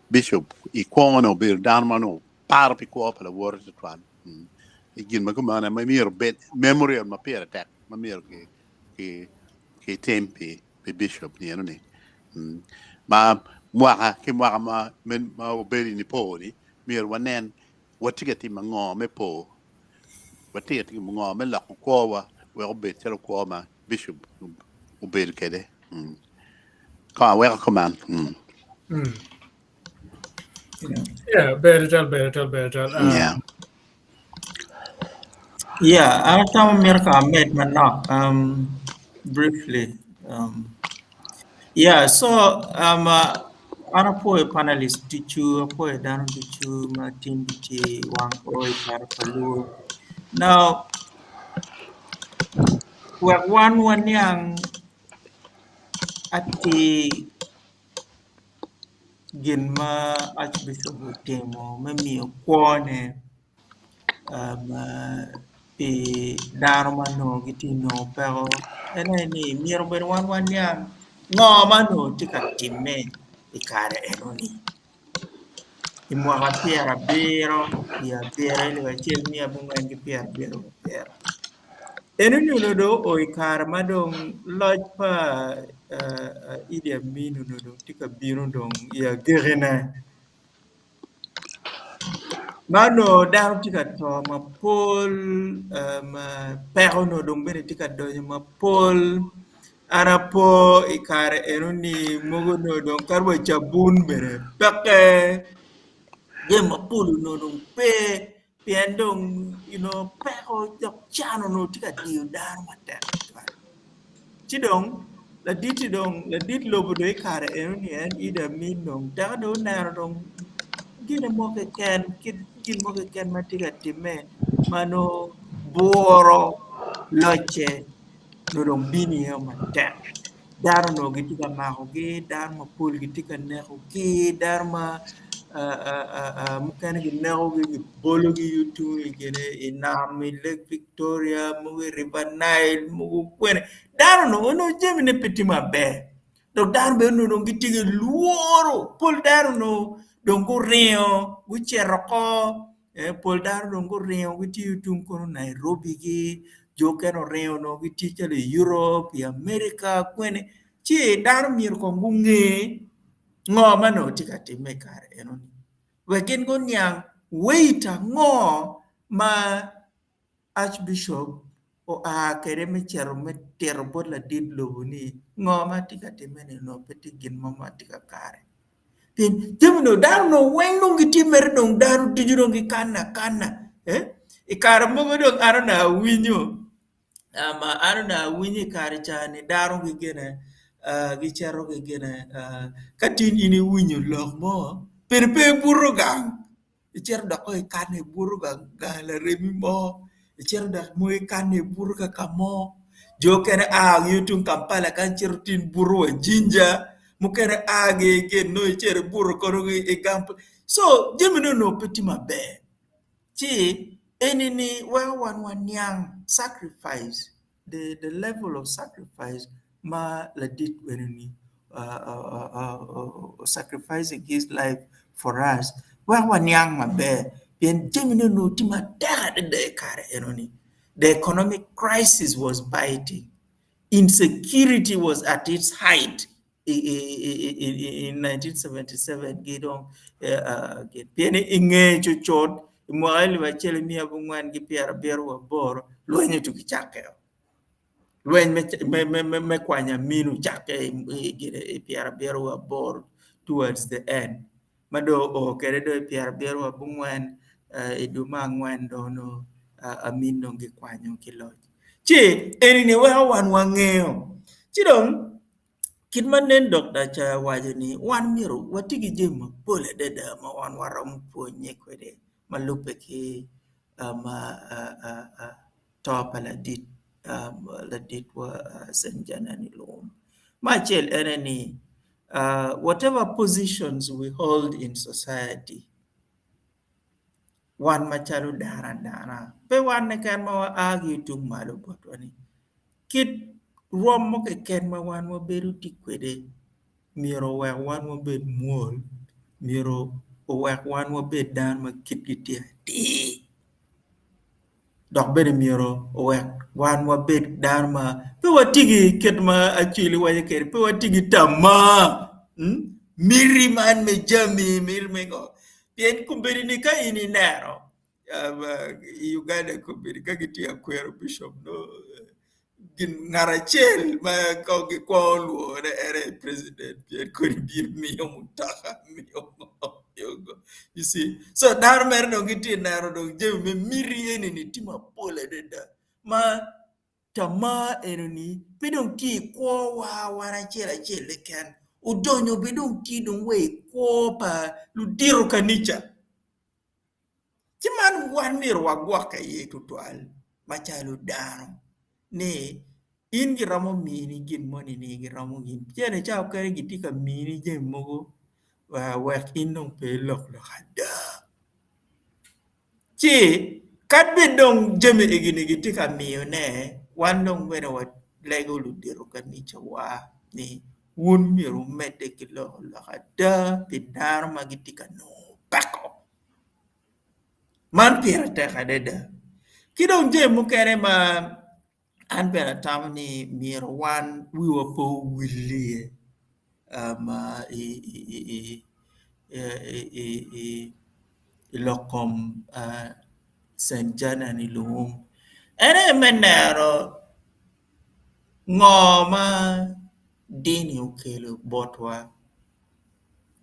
bishop I kono bir dano mano par pi ko pa wor total igin ma kuma na ma mir bet memory ma pira tak ma mir ke tempi pe bishop ni ano ni ma mwaka ke mwaka ma obedi ni po ni mir wanen watigati mango me po watigati mango me la ko wa we obedi tero ko ma bishop obedi kede ka we command yeah better yeah Yeah, I'll America made manok briefly. Yeah, so ana po panelist tichu po dan tichu Martin tichi wang oi palu. Now we one yang ati ginma Archbishop Temo memi kwone pe darma no gitino pero ene ni miero ben one yang ngoma no tika timme ikare enoni imwa piera bero ya bero ile wachel mia bunga ngi piera bero piera enoni no do o ikare madong loj pa Idi Amin no do tika biro dong ya gerena mano daru tika to ma pol ma pero no dong bere tika do ma pol arapo ikare enoni mogo no dong karwa chabun bere pake ye ma pol no dong pe piendong pero jok chano no tika dio daru mata chidong la dit lobo do ikare enoni en Idi Amin dong daru do naro dong gina mo ke ken matiga time mano boro loche no dong bini yo mata dar no gitika mako gi dar ma pol gitika neko gi dar ma mukane gi neko gi bolo gi yutu gene inami Lake Victoria mu River Nile mu kwene dar no jemine petima be do dar be no dong gitika luoro pol dar no dongo rio gucheroko pol dar dongo rio giti tung kono Nairobi gi jokeno rio no giti chale Europe ya America kwene chi dar mir ko ngunge ngoma no tika time kare enoni weken go nyang waita ngo ma Archbishop o a kere me chero me tero la did lobuni ngoma tika time no peti gin mama tika kare Pin jamuno daru no weng nong giti mer dong daru tijuro ngi kana ikar mo dong arana winyo ama arana winyi kar chani daro gigene gichero gigene katin ini winyo lok mo perpe burugang icher da ko ikane burugang gala remi mo icher da mo ikane buruga kamo jokene yutung Kampala kan certin buru jinja mukere ge no icher buru kono example so jemino no petit mabe chi enini one young sacrifice the level of sacrifice ma la dit wenini sacrificing his life for us one young mabe bien jemino no tima dad de kare enoni the economic crisis was biting. Insecurity was at its height in 1977. Gidong piene inge chuchot moali wa chele mia bungwan gi piara beru wa bor luenye tukichake luen me kwanya minu chake piara beru wa bor towards the end mado o kere do piara beru wa bungwan iduma ngwan dono amin ngi kwanyo kiloj chi enini wan wangeo chidong kidmanen Dr. cha wajeni wan miro watigi jema pole deda ma wan waram ponye kwede malupe ki top ladit wa Janani Luwum machel eneni whatever positions we hold in society wan machalo dara pe wan ne kan ma agi tung malo botwani kit rom mo ke ken ma wan mo beru tikwede miro wa wan mo bed muol miro wa wan mo bed dan ma kit gitia ti dok bed miro wa wan mo bed dan ma pe watigi ket ma actually wa ke pe watigi tama miri man me jami mir me go pien kumberi ni ka ini nero Uganda kumberi ka gitia kwero bishop no gin ngarachel ma ko gi kwolu ere president Pierre Coribir miyo mutaka miyo you see so dar mer no giti naro do je me miri eni ni tima pole deda ma tama enoni bidong ti ko wa wana chela chele kan udonyo bidong ti dong we ko pa ludiro kanicha timan wan miro wa gwaka ye tutwal machalo daro ne in gi ramo mini gin moni ni gi ramo gin jene cha kare giti ka mini je mogo wa in non pe lok lo hada chi kat bidong jeme egini giti ka miyo ne wan non wena wa lego lu diro ka ni chawa ni wun miro mete ki lo hada bidar ma giti ka no bako man pira te kadeda kidong je mo kere ma an bera tam ni mirwan wiwa po willie lokom St. Janani Luwum ene menero ngoma dini Okello botwa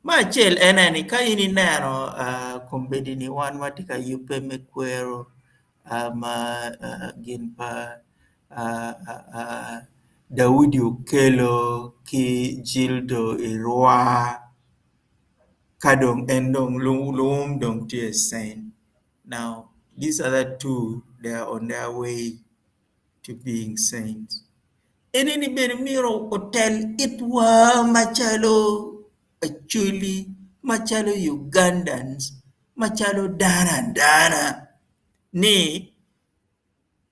ma chel ene ni ka ini nero kombedi ni wan watika yupe mekwero gin pa Daudi Okello ki Gildo Irwa kadong endong Luwum dong tie saint. Now these other two, they are on their way to being saints. Ini miro hotel itwa machalo actually machalo Ugandans machalo dana ni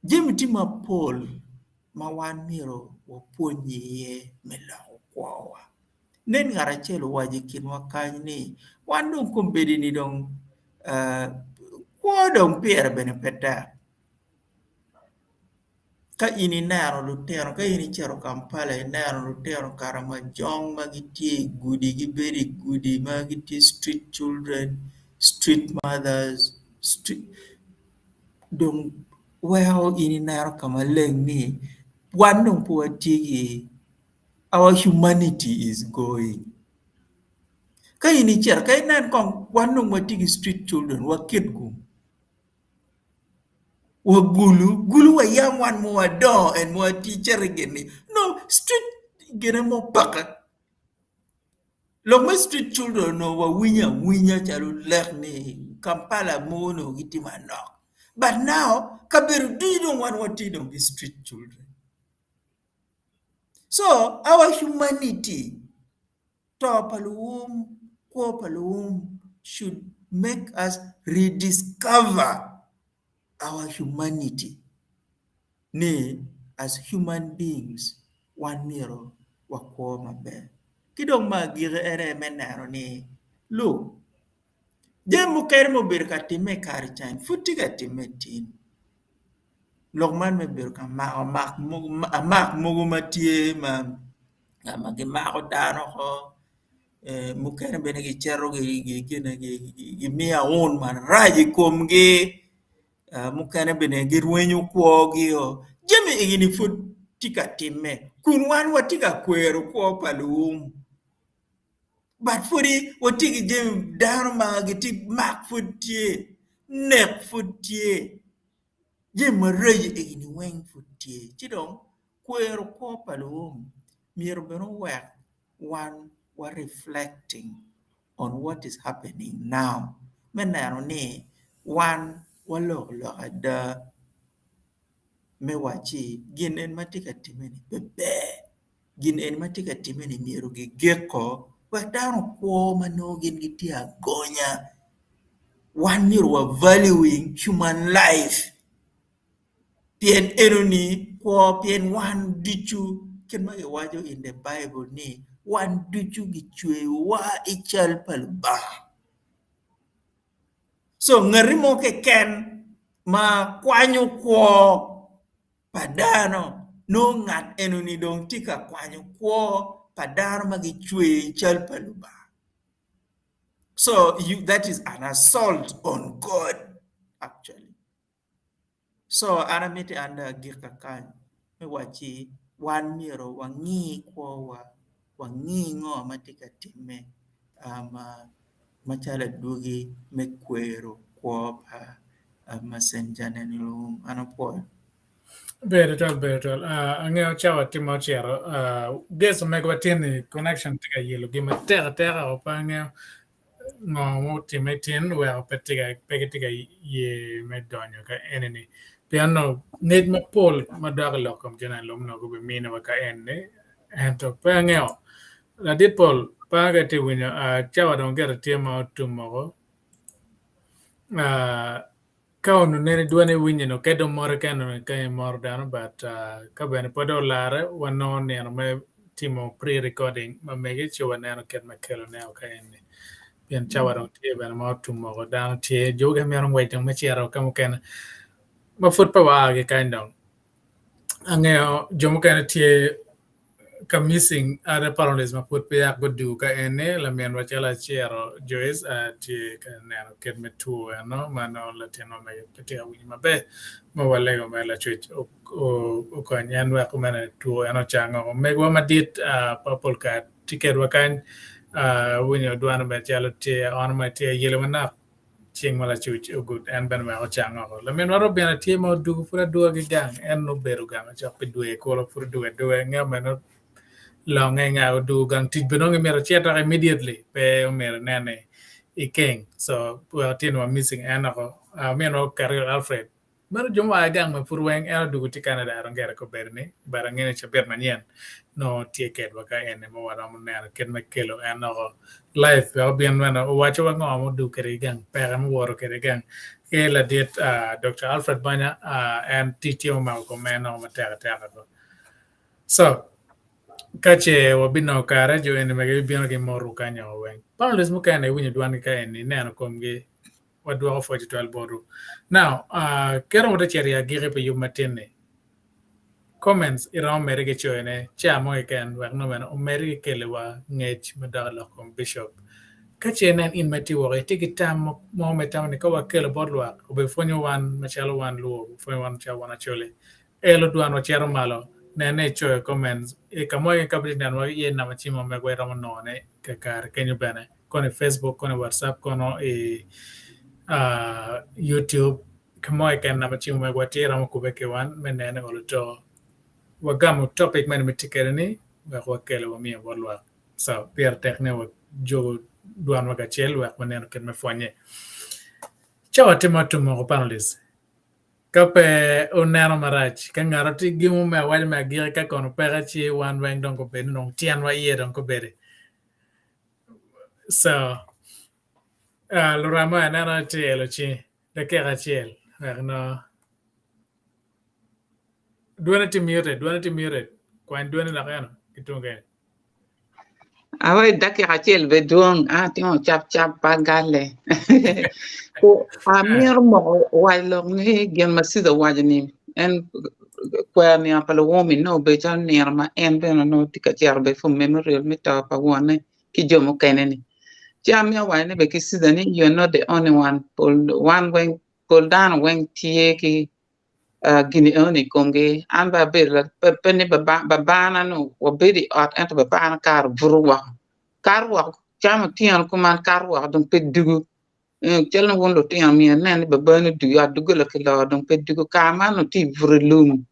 Jimtima Paul mawan miro wapunyi ye mela kwawa nen garachelo wajikin wakani wandong kumbedi ni dong kwa dong pier benepeta ka ini naro lutero ka ini chero Kampala naro lutero karama jong magiti gudi giberi gudi magiti street children street mothers street dong well ini naro kamaleng ni wandong puatigi our humanity is going ka ini cher ka nan kong wandong watigi street children wakit gum gulu wa young one more door and more teacher again. No, street gene mo paka. Long street children no wa winya chalu ni Kampala mono gitima no. But now kaberu do don't want what you don't be street children. So our humanity Luwum should make us rediscover our humanity. Nay, as human beings, one mirror, wakoma be. Kidong magire ere menaro ni. Look, jemu kermo berkati me karichan, futiga timetin. Logman me berka mak mugumatie ma magimako dano ko. Mukene bene gi chero gi mia on man raji komge mukene bene gi rwenyo kwogi o jemi igini fut tika time kun wan watika kwero kwo Luwum but furi watiki jemi dano ma giti mak fut tie nek fut tie jemi raji igini weng fut tie chidong kwero kwo Luwum miero beno wek one were reflecting on what is happening now. Menaroni one walok ada mewachi gin en matika timeni bebe gin en matika timeni miero gi geko wadano kwo mano gin gitia gonya one miero wa valuing human life pien eroni kwo pien one dichu kenma wajo in the Bible ni one duchu gichwe wa ichal palba. So ngarimo ke ken ma kwanyo kwo padano no ngat enuni dong tika kwanyo kwo padano magichwe ichal palba. So that is an assault on God actually. So anamite anda girkakan me wachi one miro wangi kwo wangingo matika time machala dugi mekwero kwa Janani Luwum anapo Betul. Angeo Cawa Timochero. Guess megwatini connection tika yelo gima terra opangeo ngo timetin where petiga ye medonyo ka enemy. Piano need ma Paul madagalokom Janani Luwum no go be mina waka enne and to pangeo. La dit Paul pagati winyo Cawa don't get a team out tomorrow. Kau no nene duane winyo no kedo more kano kay more down but kabene podo lare wano ne me timo pre-recording ma mege chwa nano ket makelo ne okay ne bien Cawa don't tie bene ma tomorrow down tie joge me ron waiting ma chiaro kamo ken ma fut pa wa ge kind angeo jomo kan tie ka missing ada paroles ma put pe ak godu ka ene la men wachala chiero Joyce ti ka nano ket me tu no mano la teno me pete awi ma be ma wale go me la chwech o ko nyan wa ko mena tu ano chango me go ma dit purple ka ticket wa kan winyo duano be chalo ti on ma ti yele mana ching mala chwech o good and ben ma o chango la men waro bena ti mo du fura du ga gang en no beru gang cha pe du e ko lo fura du ngam long nga do gang tit benong mero cheta immediately pe mero nene king so well tin wa missing anako meno career Alfred mero jomwa gang ma purweng do ti Canada ron gera ko berni barangene che permanent no ticket waka ene mo wala mo nere ken makelo anako life wa bien wana wacho wa ngom do kere gang pera mo woro kere gang e la dit Dr. Alfred Banya and TTO ma ko meno ma tera ko so kache wabino kara jo ene mege bino ke moru kanya wen parles mu kane winyo dwan ka ene neno komge wadwa fo jitwal boru now kero moto cheri agire pe yumatene comments ira merege choene cha mo ken wa no men merege kelewa ngech madala kom bishop kache nan in mati wo tiki tam mo metam ne ko wakelo borwa obe fonyo wan machalo wan luo fonyo wan cha wana chole elo dwan o chero malo nene choe comments e kamoy kabri nan wa ye na machimo me gwera no ne ka kar kenyo bene kone Facebook kone WhatsApp kono e YouTube kamoy kan na machimu magwati ramo kubeke wan menene oluto wagamu topic men mitikerni wa kele wa mia bolwa so Pierre Techne wa jo duan wagachel wa menene ken me fonye Cawa timo ko panelis kape onero marach ka ngaro ti gimu me wal me gire ka kono pera chi wan wang don ko be no tian wa ye don ko be so lorama na ti elo chi de kera chiel no duanati muted kwan duanati na kano kitunge Awai daki kacil beduang tio cap pagale. Ko amir mo wailong ni gen masida wajani en kwa ni apalo womi no be chan ni arma en be no tika jar be fu memorial mita pa wane ki jomo keneni. Jamia wane be ki sida ni you're not the only one. Pol dan weng tie ki gini oni konge amba bela pene babana no wabedi at enta babana kar burwa karwa chama tian kuman karwa don pedugu chelno wondo tian mi nen babana du ya dugula kilo don pedugu kama no ti vrulum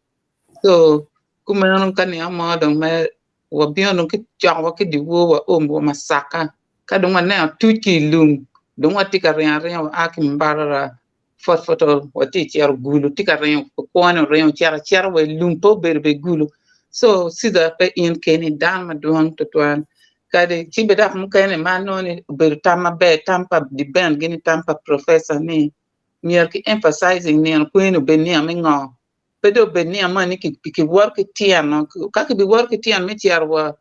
so kuman kan ya ma don me wabion ki chawa ki diwo wa ombo masaka kadon wane tuki lum don watika rian akim barara foto wati chiar gulu tika reyo kono reyo chiar we lumpo berbe gulu so sida pe in keni dan ma duang to twan kade chibeda mu kene manoni ber tama be tampa di ben gini tampa professor ni mier ki emphasizing ni ko eno be ni amengo pedo be ni amani ki work tian ka ki bi work tian me chiar wa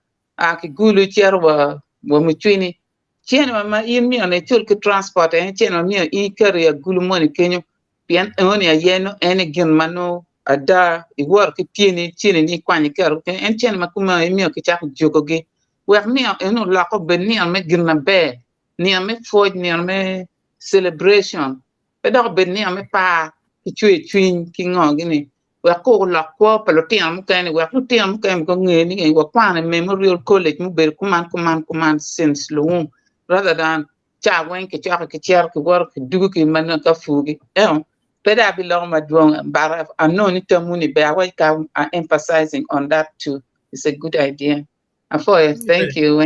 ki gulu chiar wa mu chini chien ma in mi ne chul ki transport chien mi I career gulu moni kenyo pian oni ayeno ene gen mano ada I work tieni ni kwani kar en chien ma kuma mi ki chak jogoge wer mi eno la ko ben ni me gen na be ni me foj ni me celebration pedo ben ni me pa ki chue ki ngo gini wer ko la ko pelotian mu kene wer tian mu kene ko ngeni ni wa kwane memorial college mu ber kuman since Luwum rather than wen ki chaka ki chiar ki work dugu ki man ka fugi peda belong ma duong bar anoni tamuni be awai ka emphasizing on that too. It's a good idea. Thank you.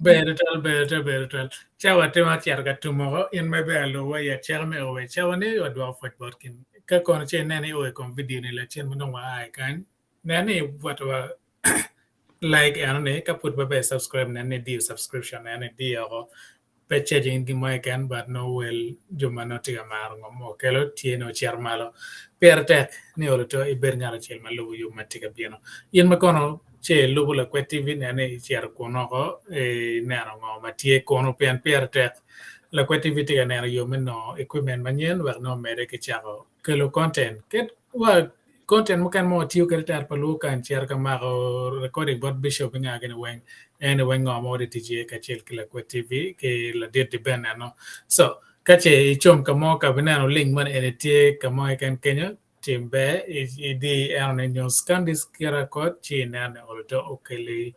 better Cawa tema chiar ka tumo in me be alo wa ya chiar me o Cawa ne wa do fot borkin ka kono che nani o kon video ni la chen mo wa ai kan nani what wa like anone ka put be subscribe nani di subscription nani di o peche jing di mo kan but no well juma no tiga mar ngomo kelo tieno chiar malo Pierre Tech ni o to iber nyala chel malo yu matiga bieno yin ma kono che lubu la TV nene chiar kono ko nero ngo matie kono pian Pierre Tech la TV tiga nero yo meno equipment manien war no mere ke charo kelo content ket wa content mo kan mo tiu ke tar palu kan chiar ka mago recording bot Bishop nga gene wen ene wen ngo mo de tije ka chel ke la TV ke la de ben no so kache chom ka mo ka benano link man ene tie ka mo kan Kenya timbe di ene news candies kira kot china ne olto okeli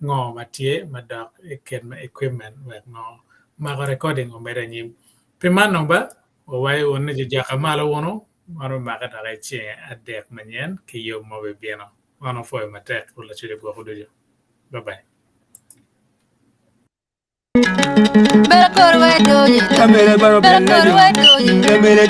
ngo matie madak equipment we no ma recording o mere nyim pimano ba o wai on je jakamalo wono maro maka da Ceng Adek manyen ki yo mo be bieno wono foi matek wala chile go hodo bye bye Bella